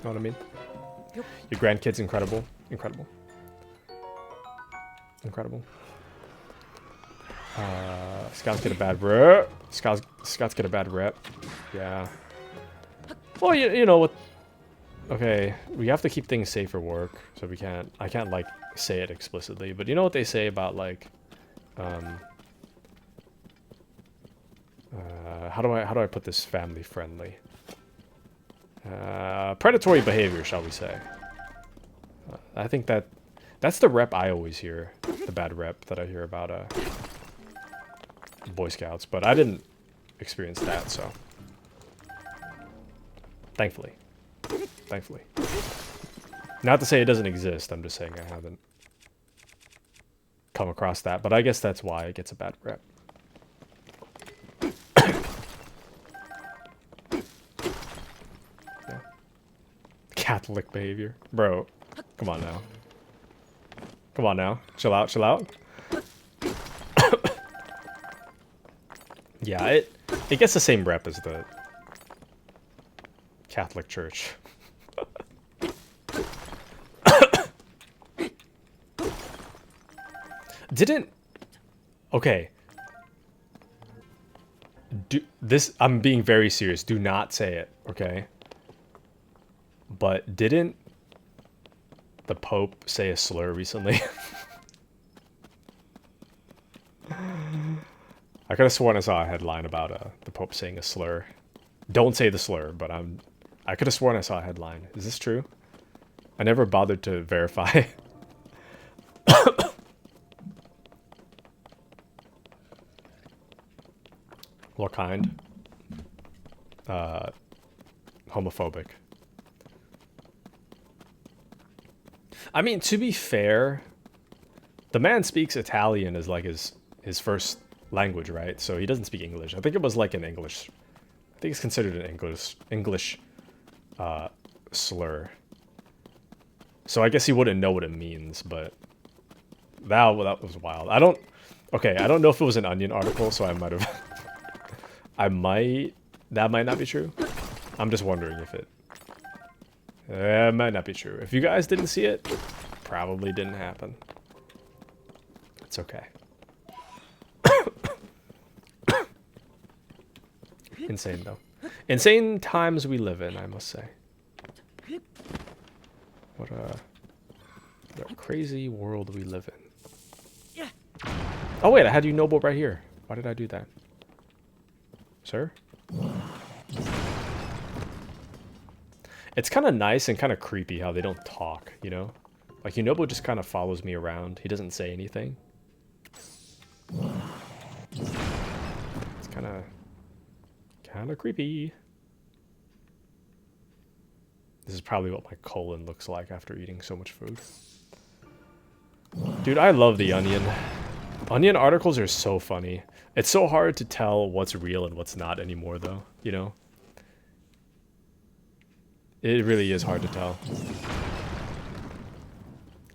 Know what I mean? Yep. Your grandkid's incredible. Incredible. Incredible. Scouts get a bad rep. Scouts get a bad rep. Yeah. Well, you know what? Okay, we have to keep things safe for work, so we can't. I can't like say it explicitly, but you know what they say about like, how do I put this family friendly? Predatory behavior, shall we say? I think that's the rep I always hear, the bad rep that I hear about Boy Scouts, but I didn't experience that, so thankfully. Not to say it doesn't exist, I'm just saying I haven't come across that, but I guess that's why it gets a bad rep. Yeah. Catholic behavior. Bro, come on now. Come on now. Chill out, chill out. Yeah, it gets the same rep as the Catholic Church. Okay. I'm being very serious. Do not say it, okay? But didn't the Pope say a slur recently? I could have sworn I saw a headline about the Pope saying a slur. Don't say the slur, but I could have sworn I saw a headline. Is this true? I never bothered to verify. What kind? Homophobic. I mean, to be fair, the man speaks Italian as like his first language, right? So he doesn't speak English. I think it was like an English. I think it's considered an English slur. So I guess he wouldn't know what it means, but that was wild. I don't know if it was an Onion article, so I might have. That might not be true. I'm just wondering if it might not be true. If you guys didn't see it, probably didn't happen. It's okay. Insane though. Insane times we live in, I must say. What a crazy world we live in. Oh wait, I had you noble right here. Why did I do that? Sir? It's kind of nice and kind of creepy how they don't talk, you know? Like, Yunobo just kind of follows me around. He doesn't say anything. It's kind of creepy. This is probably what my colon looks like after eating so much food. Dude, I love the Onion. Onion articles are so funny. It's so hard to tell what's real and what's not anymore, though, you know? It really is hard to tell.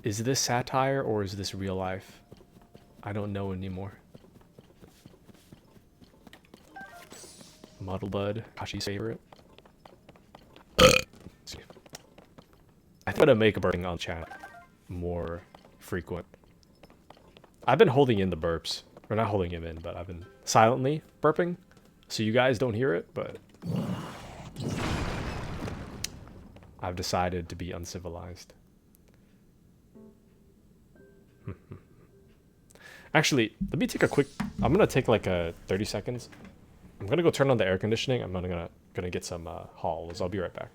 Is this satire or is this real life? I don't know anymore. Muddlebud, Kashi's favorite. I think I'm gonna make a burping on chat more frequent. I've been holding in the burps. Or not holding him in, but I've been silently burping. So you guys don't hear it, but I've decided to be uncivilized. Actually, let me take a quick... I'm going to take like 30 seconds. I'm going to go turn on the air conditioning. I'm gonna get some hauls. I'll be right back.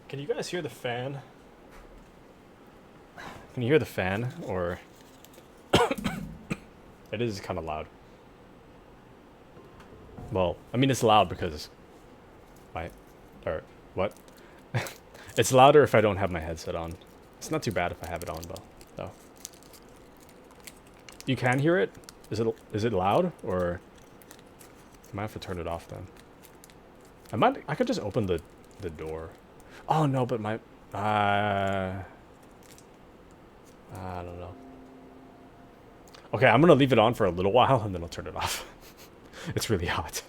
Can you guys hear the fan? Can you hear the fan? Or... It is kind of loud. Well, I mean, it's loud because... Why? Or, what? It's louder if I don't have my headset on. It's not too bad if I have it on, though. You can hear it? Is it loud? Or... I might have to turn it off then. I could just open the door. Oh no, but my I don't know. Okay, I'm gonna leave it on for a little while and then I'll turn it off. It's really hot.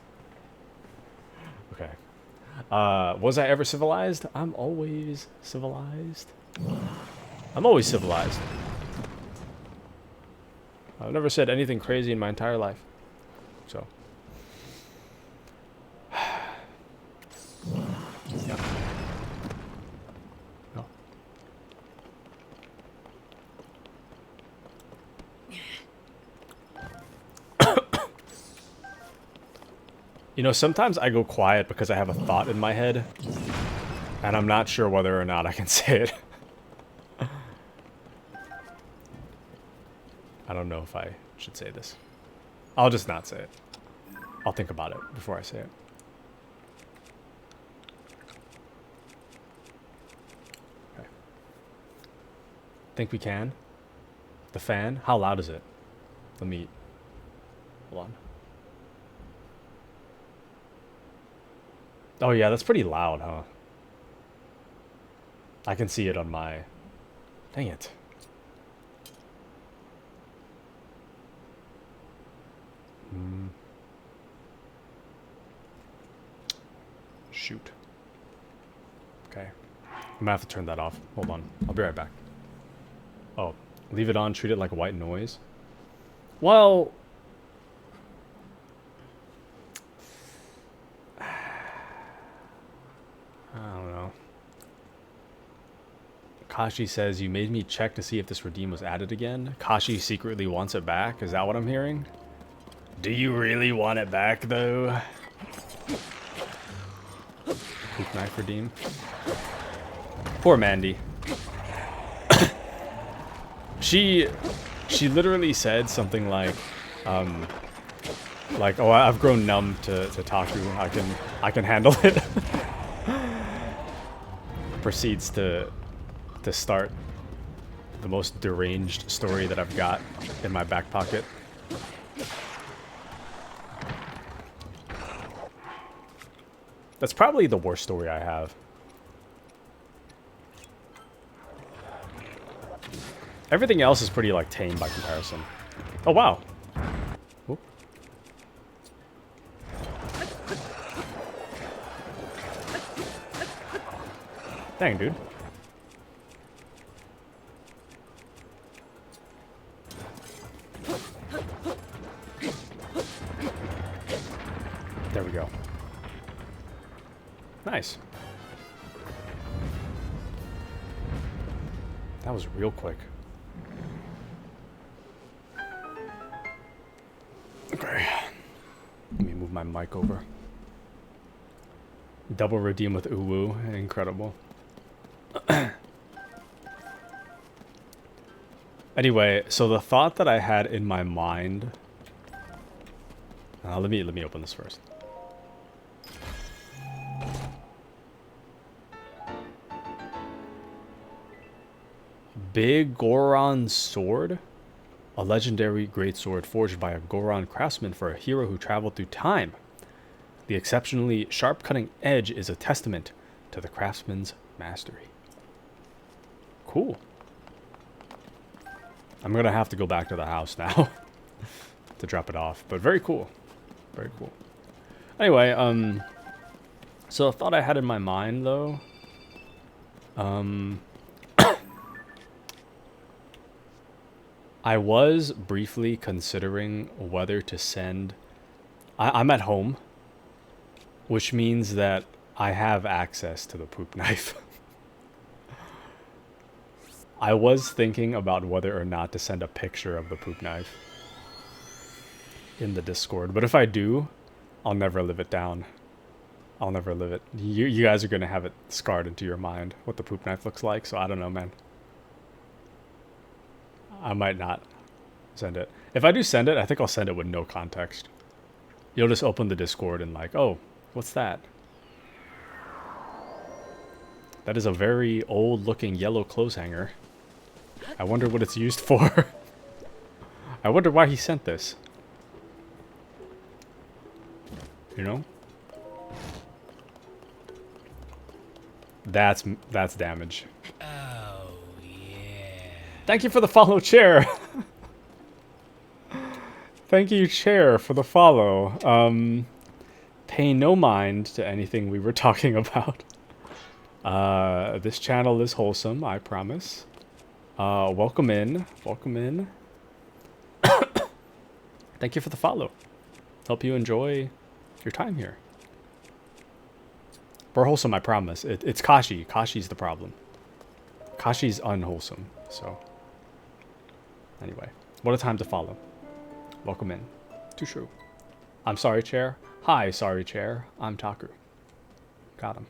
Okay. Was I ever civilized? I'm always civilized. I'm always civilized. I've never said anything crazy in my entire life. So. Yeah. No. You know, sometimes I go quiet because I have a thought in my head, and I'm not sure whether or not I can say it. I don't know if I should say this. I'll just not say it. I'll think about it before I say it. Okay. Think we can? The fan? How loud is it? Let me... Hold on. Oh yeah, that's pretty loud, huh? I can see it on my... Dang it. Shoot. Okay. I'm gonna have to turn that off. Hold on. I'll be right back. Oh, leave it on, treat it like white noise. Well, I don't know. Kashi says, you made me check to see if this redeem was added again. Kashi secretly wants it back. Is that what I'm hearing? Do you really want it back, though? Poop knife redeem. Poor Mandy. She literally said something like, oh, I've grown numb to Taku. I can handle it. Proceeds to start the most deranged story that I've got in my back pocket. That's probably the worst story I have. Everything else is pretty, like, tame by comparison. Oh, wow. Oop. Dang, dude. There we go. Nice. That was real quick. Okay. Let me move my mic over. Double redeem with Uwu. Incredible. Anyway, so the thought that I had in my mind... let me open this first. Big Goron Sword? A legendary greatsword forged by a Goron craftsman for a hero who traveled through time. The exceptionally sharp cutting edge is a testament to the craftsman's mastery. Cool. I'm gonna have to go back to the house now to drop it off, but very cool. Very cool. Anyway, so a thought I had in my mind though, I was briefly considering whether to send... I'm at home, which means that I have access to the poop knife. I was thinking about whether or not to send a picture of the poop knife in the Discord, but if I do, I'll never live it down. I'll never live it. You guys are going to have it scarred into your mind, what the poop knife looks like, so I don't know, man. I might not send it. If I do send it, I think I'll send it with no context. You'll just open the Discord and like, oh, what's that? That is a very old-looking yellow clothes hanger. I wonder what it's used for. I wonder why he sent this. You know? That's damage. Thank you for the follow, Chair. Thank you, Chair, for the follow. Pay no mind to anything we were talking about. This channel is wholesome, I promise. Welcome in. Welcome in. Thank you for the follow. Hope you enjoy your time here. We're wholesome, I promise. It's Kashi. Kashi's the problem. Kashi's unwholesome, so... Anyway, what a time to follow. Welcome in. Too true. I'm sorry, Chair. Hi, sorry, Chair. I'm Taku. Got him.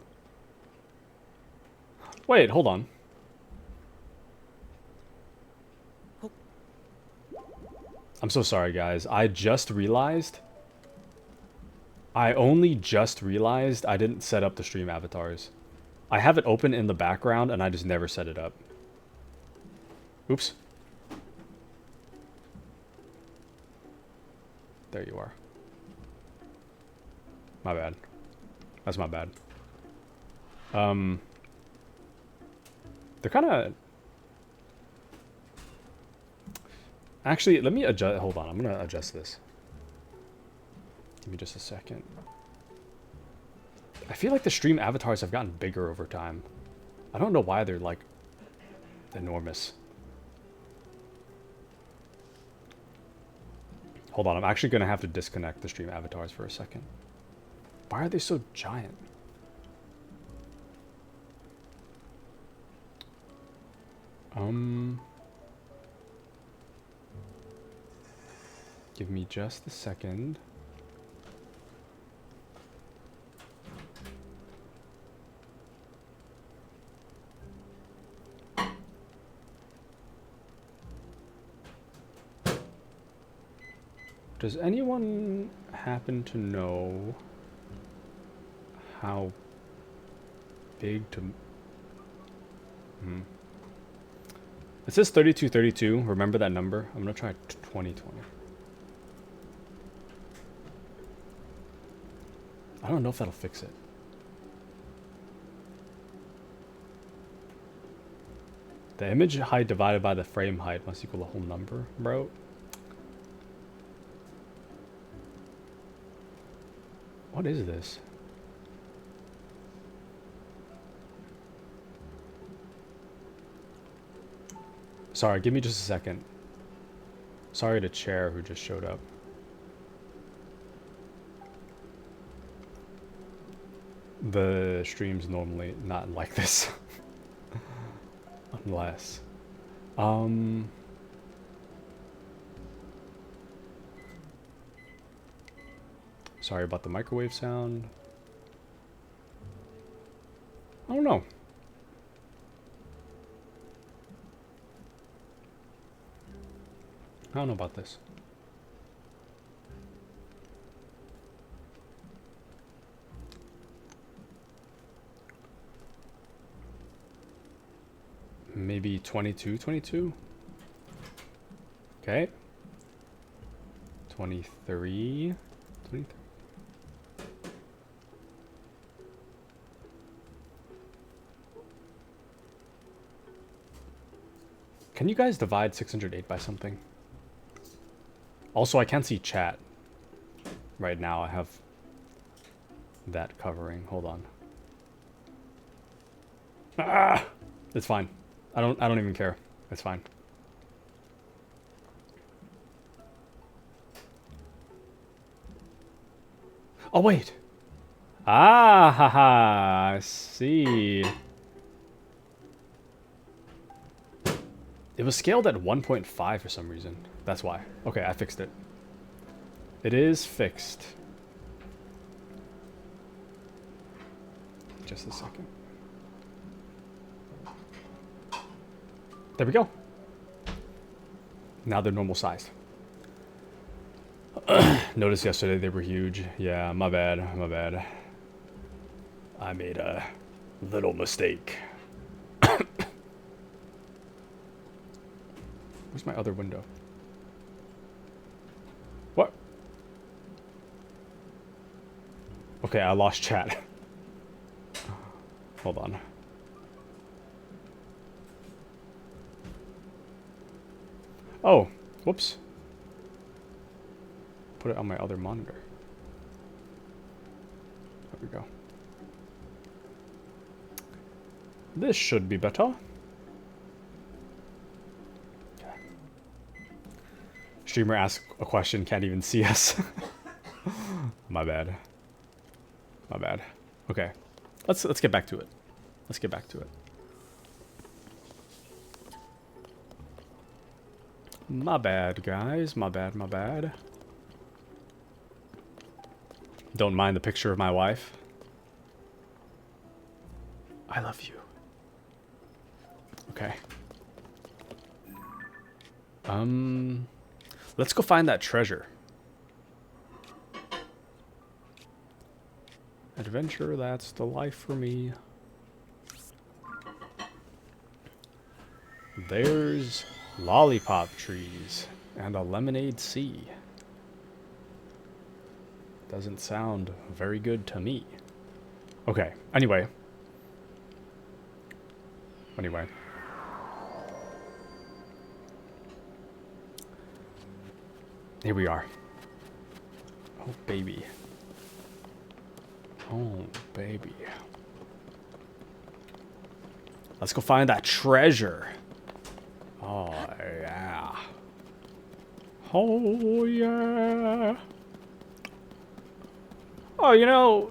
Wait, hold on. I'm so sorry, guys. I only just realized I didn't set up the stream avatars. I have it open in the background, and I just never set it up. Oops. There you are. My bad. That's my bad. They're kind of... Actually, let me adjust... Hold on, I'm going to adjust this. Give me just a second. I feel like the stream avatars have gotten bigger over time. I don't know why they're, like, enormous. Hold on, I'm actually gonna have to disconnect the stream avatars for a second. Why are they so giant? Give me just a second. Does anyone happen to know how big to... It says 3232. Remember that number? I'm gonna try 2020. I don't know if that'll fix it. The image height divided by the frame height must equal the whole number, bro. What is this? Sorry, give me just a second. Sorry to Chair who just showed up. The stream's normally not like this. Unless. Sorry about the microwave sound. I don't know. I don't know about this. Maybe 22. Okay. 23. Can you guys divide 608 by something? Also, I can't see chat right now. I have that covering. Hold on. Ah! It's fine. I don't even care. It's fine. Oh wait. Ah, haha. I see. It was scaled at 1.5 for some reason. That's why. Okay, I fixed it. It is fixed. Just a second. There we go. Now they're normal sized. Noticed yesterday they were huge. Yeah, my bad. My bad. I made a little mistake. Where's my other window? What? Okay, I lost chat. Hold on. Oh, whoops. Put it on my other monitor. There we go. This should be better. Streamer asks a question, can't even see us. My bad. My bad. Okay. Let's get back to it. Let's get back to it. My bad, guys. My bad, my bad. Don't mind the picture of my wife. I love you. Okay. Let's go find that treasure. Adventure, that's the life for me. There's lollipop trees and a lemonade sea. Doesn't sound very good to me. Okay, anyway. Here we are. Oh, baby. Oh, baby. Let's go find that treasure. Oh, yeah. Oh, yeah. Oh, you know,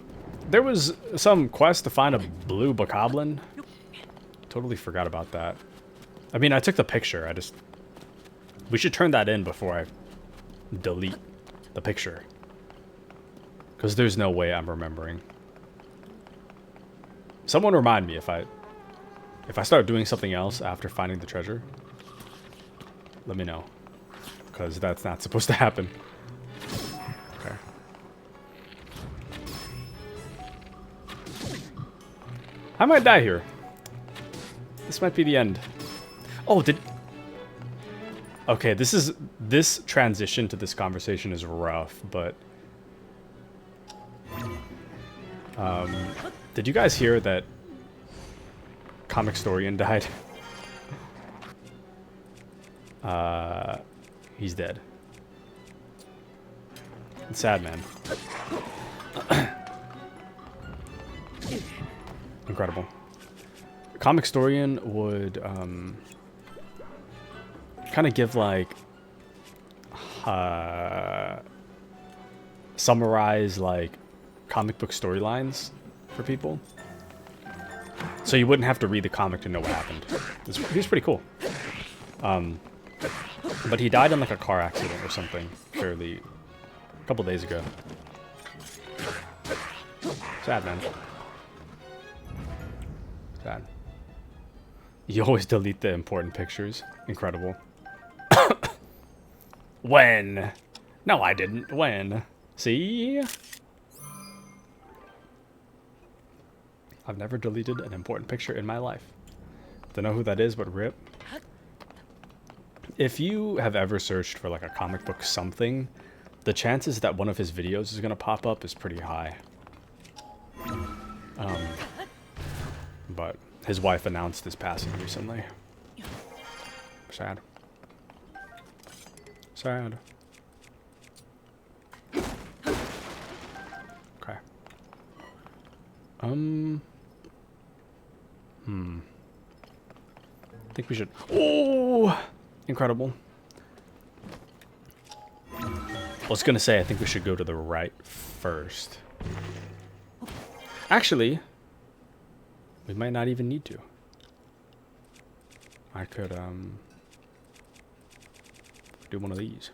there was some quest to find a blue bokoblin. Totally forgot about that. I mean, I took the picture. We should turn that in before I delete the picture. Because there's no way I'm remembering. Someone remind me if I start doing something else after finding the treasure. Let me know. Because that's not supposed to happen. Okay. I might die here. This might be the end. Oh, okay, this transition to this conversation is rough, but did you guys hear that Comic Storian died? He's dead. It's sad, man. Incredible. Comic Storian would kind of give like summarize like comic book storylines for people, so you wouldn't have to read the comic to know what happened. He was pretty cool. But he died in like a car accident or something a couple days ago. Sad, man. Sad. You always delete the important pictures. Incredible. When? No, I didn't. When? See? I've never deleted an important picture in my life. Don't know who that is, but rip. If you have ever searched for like a comic book something, the chances that one of his videos is gonna pop up is pretty high. But his wife announced his passing recently. Sad. Sad. Okay. I think we should... Oh! Incredible. I was gonna say, I think we should go to the right first. Actually, we might not even need to. I could, do one of these.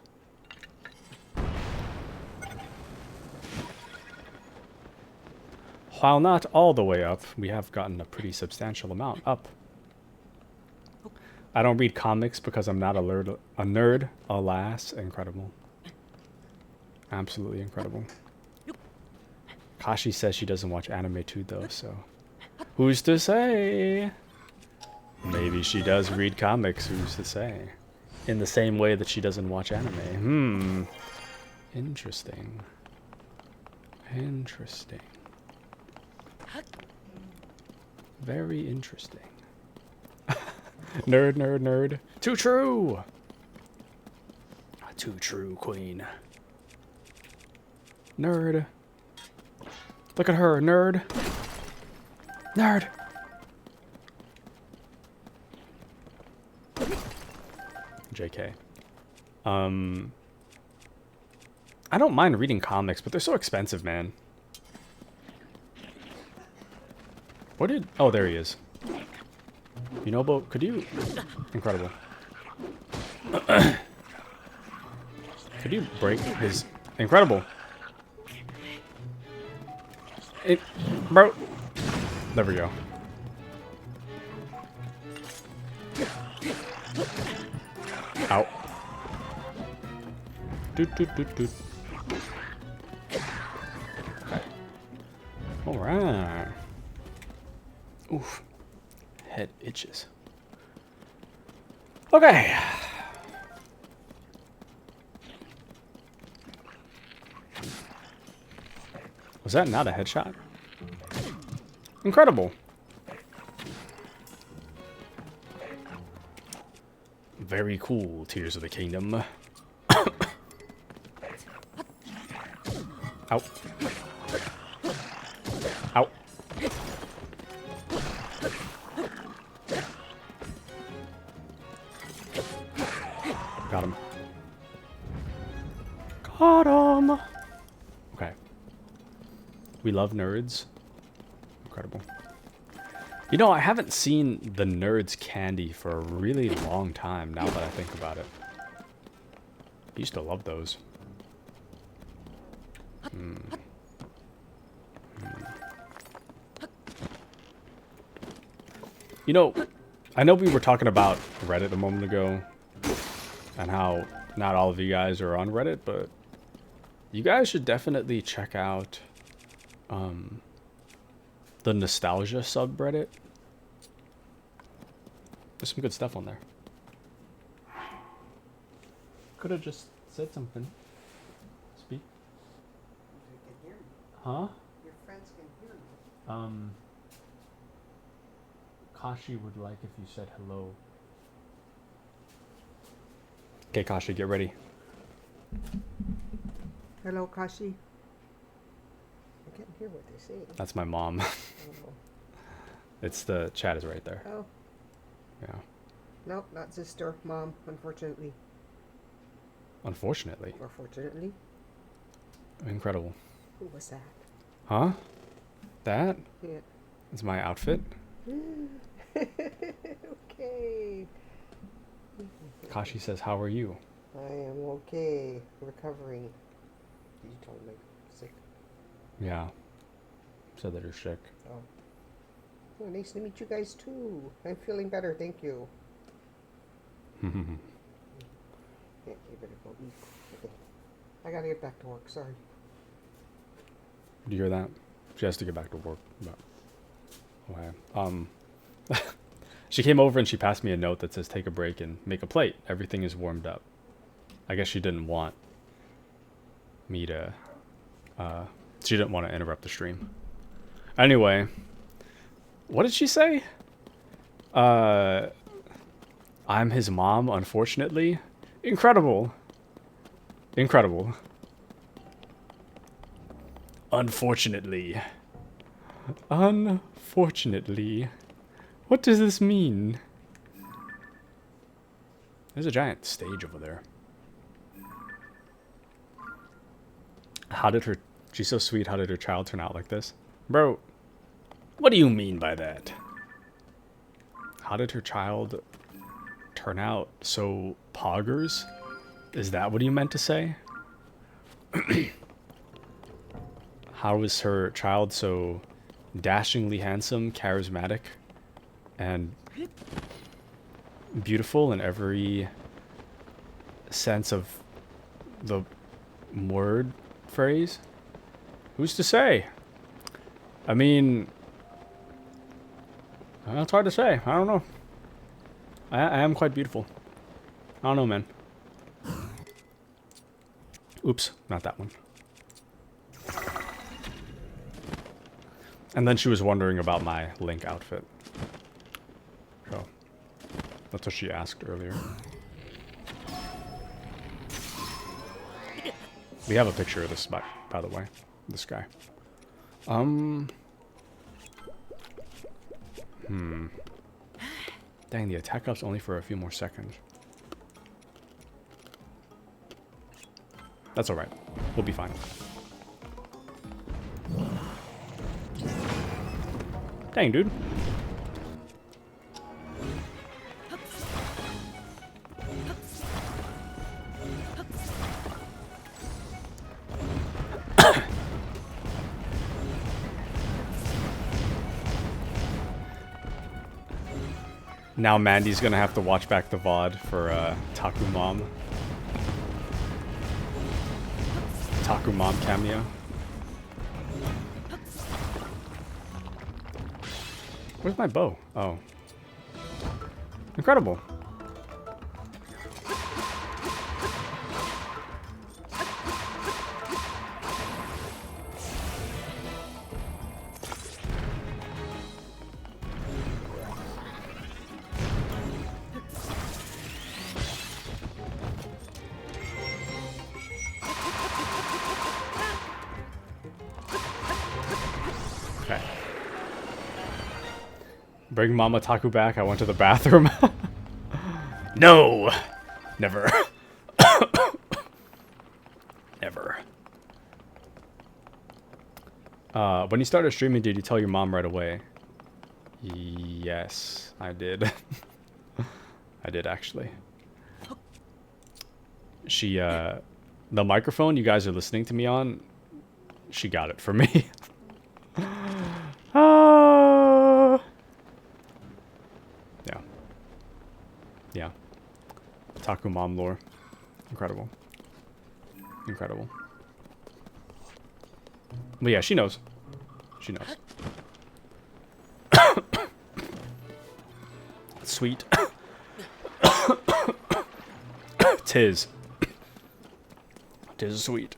While not all the way up, we have gotten a pretty substantial amount up. I don't read comics because I'm not a nerd. Alas, incredible. Absolutely incredible. Kashi says she doesn't watch anime too, though, so... Who's to say? Maybe she does read comics, who's to say? In the same way that she doesn't watch anime. Interesting. Interesting. Very interesting. Nerd, nerd, nerd. Too true! Too true, queen. Nerd. Look at her, nerd. Nerd! JK. I don't mind reading comics, but they're so expensive, man. Where did... Oh, there he is. You know, Bo, could you... Incredible. Could you break his... Incredible. Bro. There we go. Ow. Doot, doot, doot, doot. Okay. Alright. Oof. Head itches. Okay. Was that not a headshot? Incredible. Very cool, Tears of the Kingdom. Ow. Ow. Got him. Autumn. Okay. We love nerds. Incredible. You know, I haven't seen the Nerds candy for a really long time now that I think about it. I used to love those. You know, I know we were talking about Reddit a moment ago and how not all of you guys are on Reddit, but you guys should definitely check out the nostalgia subreddit. There's some good stuff on there. Could have just said something. Speak. You can hear me. Huh? Your friends can hear me. Kashi would like if you said hello. Okay, Kashi, get ready. Hello, Kashi. I can't hear what they say. That's my mom. Oh, It's the chat is right there. oh, Yeah. nope, not sister, mom, unfortunately. Unfortunately. Or fortunately. Incredible. Who was that? Huh? That Yeah. is my outfit. Okay. Kashi says, how are you? I am okay. Recovering. You told me sick. Yeah. Said that you're sick. Oh. Oh, nice to meet you guys too. I'm feeling better, thank you. Yeah, you better go eat. Okay. I gotta get back to work, sorry. Do you hear that? She has to get back to work. But, okay. She came over and she passed me a note that says, take a break and make a plate. Everything is warmed up. I guess she didn't want me to, she didn't want to interrupt the stream. Anyway, what did she say? I'm his mom, unfortunately. Incredible. Incredible. Unfortunately. Unfortunately. What does this mean? There's a giant stage over there. How did her... She's so sweet. How did her child turn out like this? Bro, what do you mean by that? How did her child turn out so poggers? Is that what you meant to say? How was her child so dashingly handsome, charismatic, and beautiful in every sense of the word phrase? Who's to say? I mean, it's hard to say. I don't know. I am quite beautiful. I don't know, man. Oops, not that one. And then she was wondering about my Link outfit. So, that's what she asked earlier. We have a picture of this, by the way. This guy. Dang, the attack up's only for a few more seconds. That's alright. We'll be fine. Dang, dude. Now Mandy's gonna have to watch back the VOD for Taku Mom. Taku Mom cameo. Where's my bow? Oh. Incredible. Okay. Bring Mama Taku back. I went to the bathroom. No! Never. Never. When you started streaming, did you tell your mom right away? Yes, I did. I did actually. She, the microphone you guys are listening to me on, she got it for me. Yeah. Yeah. Taku mom lore. Incredible. Incredible. But yeah, she knows. She knows. Sweet. Tis. Tis sweet.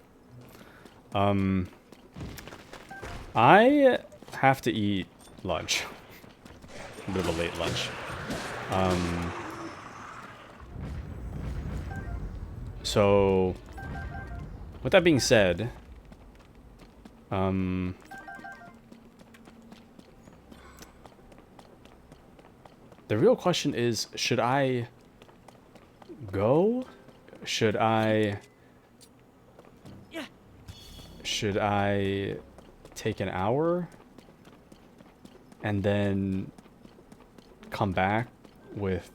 I have to eat lunch. A bit of a late lunch. So, with that being said, the real question is, should I go? Should I take an hour and then come back with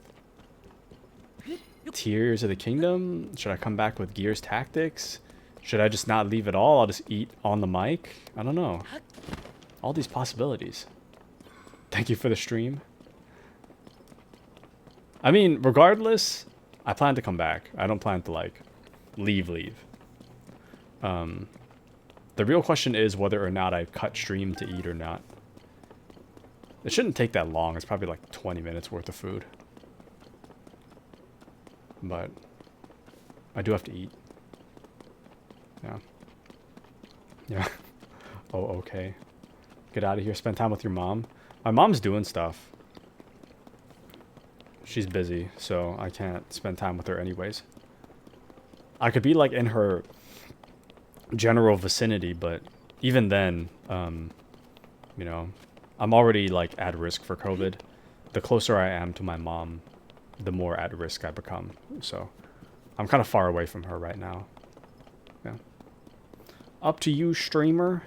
Tears of the Kingdom? Should I come back with Gears Tactics? Should I just not leave at all? I'll just eat on the mic? I don't know. All these possibilities. Thank you for the stream. I mean, regardless, I plan to come back. I don't plan to, like, leave. The real question is whether or not I cut stream to eat or not. It shouldn't take that long. It's probably like 20 minutes worth of food. But I do have to eat. Yeah. Yeah. Oh, okay. Get out of here. Spend time with your mom. My mom's doing stuff. She's busy, so I can't spend time with her anyways. I could be like in her general vicinity, but even then, you know, I'm already like at risk for COVID. The closer I am to my mom, the more at risk I become. So I'm kind of far away from her right now. Yeah. Up to you, streamer.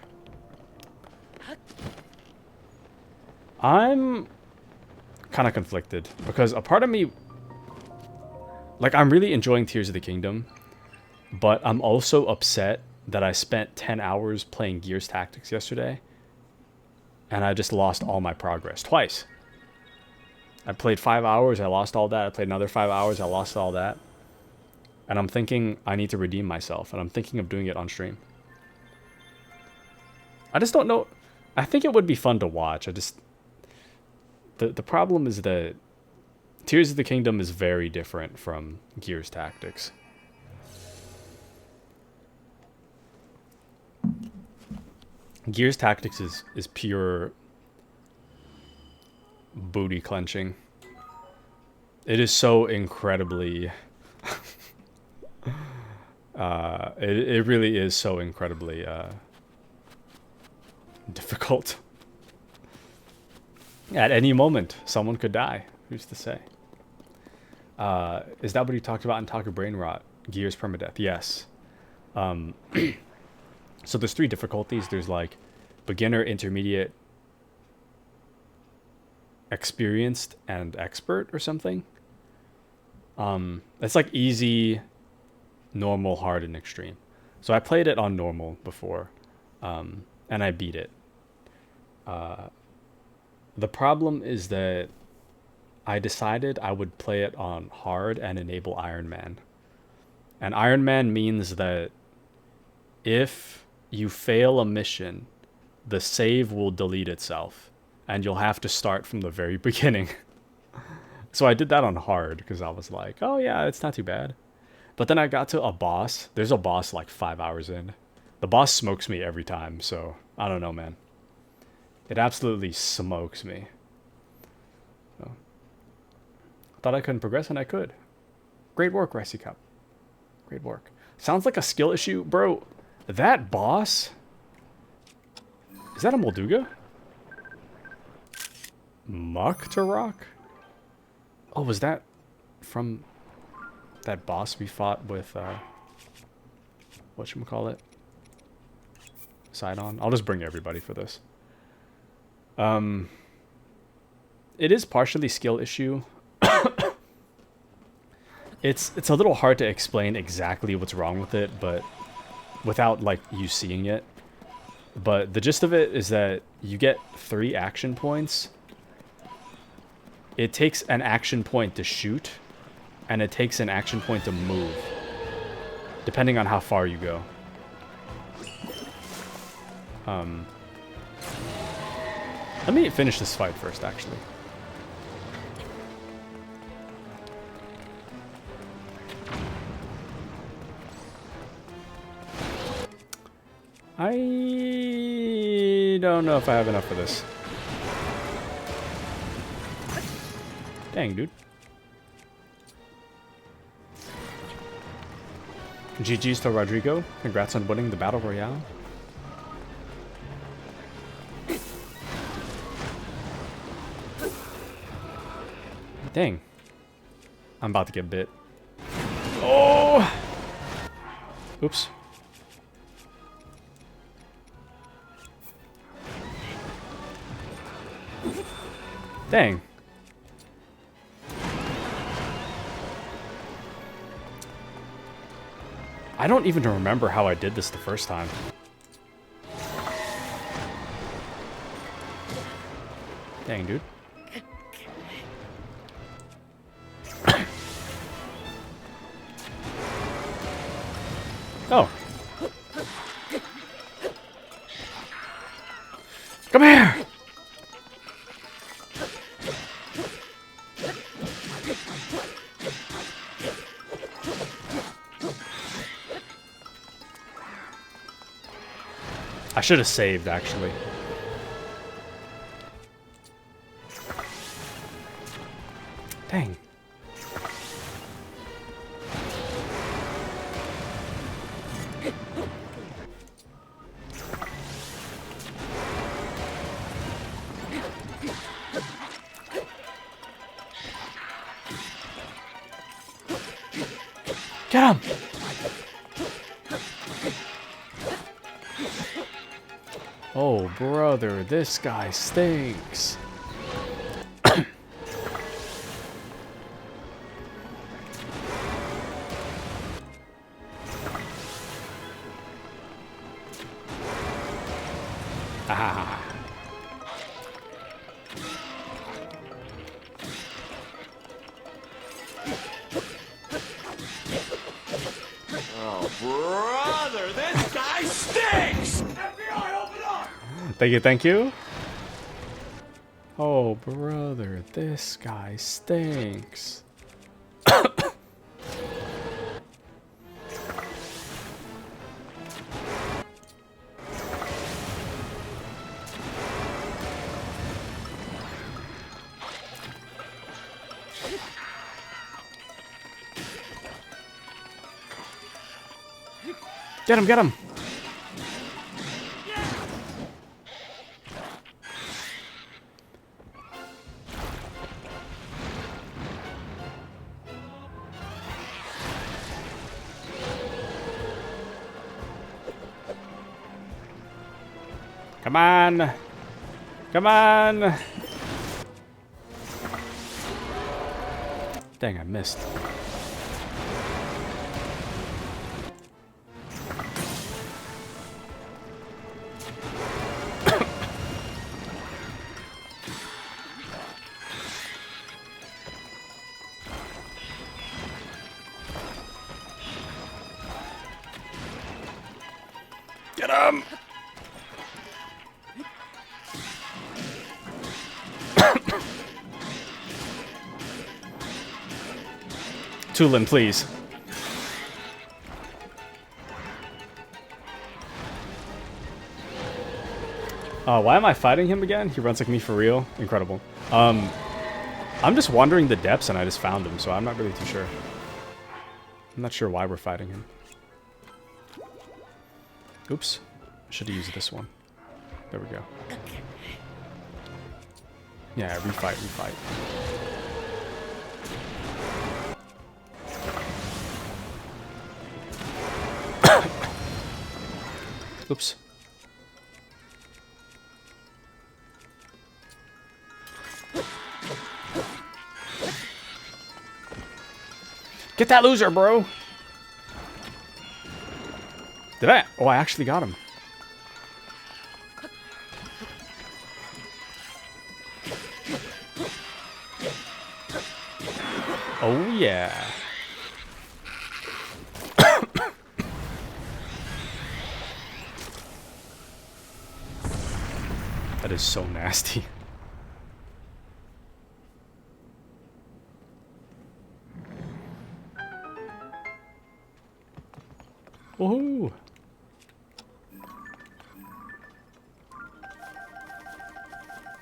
I'm kind of conflicted because a part of me, like, I'm really enjoying Tears of the Kingdom, but I'm also upset that I spent 10 hours playing Gears Tactics yesterday and I just lost all my progress twice. I played 5 hours, I lost all that. I played another 5 hours, I lost all that. And I'm thinking I need to redeem myself, and I'm thinking of doing it on stream. I just don't know. I think it would be fun to watch. The problem is that Tears of the Kingdom is very different from Gears Tactics. Gears Tactics is pure booty clenching. It is so incredibly... it really is so incredibly difficult. At any moment, someone could die. Who's to say? Is that what you talked about in Taku Brain Rot? Gears permadeath? Yes. So there's 3 difficulties. There's like beginner, intermediate, experienced, and expert or something. It's like easy, normal, hard, and extreme. So I played it on normal before, and I beat it. The problem is that I decided I would play it on hard and enable Iron Man. And Iron Man means that if you fail a mission, the save will delete itself, and you'll have to start from the very beginning. So I did that on hard, because I was like, oh yeah, it's not too bad. But then I got to a boss. There's a boss like 5 hours in. The boss smokes me every time, so I don't know, man. It absolutely smokes me. So, thought I couldn't progress, and I could. Great work, Ricey Cup. Great work. Sounds like a skill issue. Bro, that boss... Is that a Molduga? Muktarok? Oh, was that from that boss we fought with, whatchamacallit? side on. I'll just bring everybody for this. It is partially skill issue. It's a little hard to explain exactly what's wrong with it, but without like you seeing it. But the gist of it is that you get 3 action points. It takes an action point to shoot, and it takes an action point to move, depending on how far you go. Let me finish this fight first, actually. I don't know if I have enough for this. Dang, dude. GG's to Rodrigo. Congrats on winning the Battle Royale. Dang. I'm about to get bit. Oh! Oops. Dang. I don't even remember how I did this the first time. Dang, dude. Oh. Come here! I should have saved, actually. Dang. Get him! Oh, brother, this guy stinks. Ah. Oh, brother, this guy stinks! FBI, open up! Thank you, thank you. Oh, brother, this guy stinks. Get him, get him! Come on! Come on! Dang, I missed. Get him! Tulin, please. Why am I fighting him again? He runs like me for real. Incredible. I'm just wandering the depths and I just found him, so I'm not really too sure. I'm not sure why we're fighting him. Oops. I should have used this one. There we go. Yeah, refight, refight. Oops. Get that loser, bro. Did I? Oh, I actually got him. Oh, yeah. That is so nasty. Woohoo!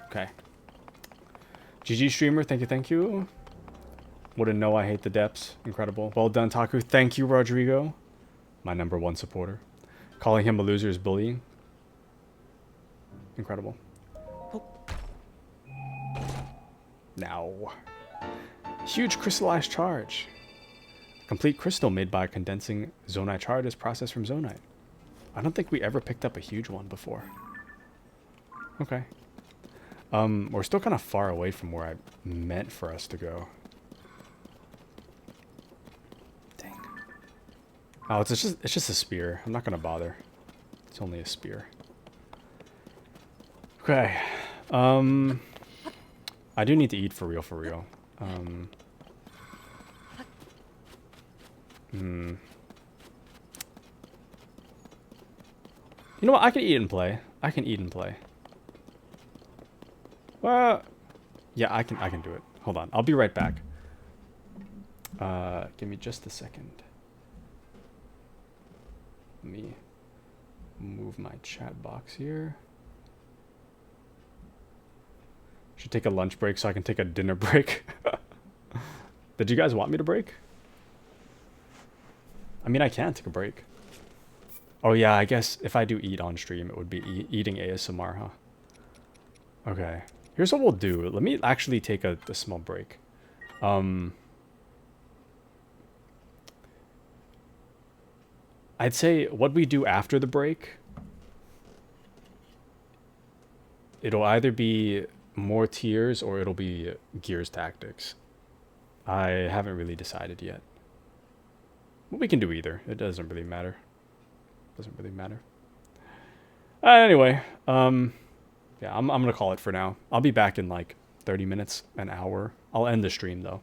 Okay. GG streamer, thank you, thank you. Wouldn't know I hate the depths. Incredible. Well done, Taku. Thank you, Rodrigo. My #1 supporter. Calling him a loser is bullying. Incredible. Now. Huge crystallized charge. Complete crystal made by condensing zonite charge is processed from zonite. I don't think we ever picked up a huge one before. Okay. We're still kind of far away from where I meant for us to go. Dang. Oh, it's just a spear. I'm not gonna bother. It's only a spear. Okay. I do need to eat for real, for real. You know what? I can eat and play. I can eat and play. Well, yeah, I can do it. Hold on. I'll be right back. Give me just a second. Let me move my chat box here. Should take a lunch break so I can take a dinner break. Did you guys want me to break? I mean, I can take a break. Oh yeah, I guess if I do eat on stream, it would be eating ASMR, huh? Okay. Here's what we'll do. Let me actually take a small break. I'd say what we do after the break, it'll either be more tiers or it'll be Gears Tactics. I haven't really decided yet. Well, we can do either. It doesn't really matter. Doesn't really matter. Anyway, yeah, I'm gonna call it for now. I'll be back in like 30 minutes, an hour. I'll end the stream though.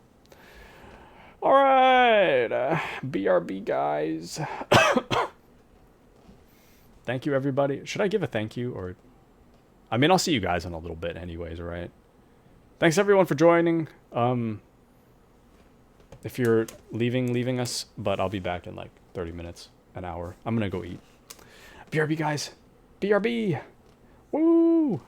All right, BRB guys. Thank you, everybody. Should I give a thank you or? I mean, I'll see you guys in a little bit, anyways. All right. Thanks everyone for joining. If you're leaving us, but I'll be back in like 30 minutes, an hour. I'm gonna go eat. BRB guys. BRB. Woo!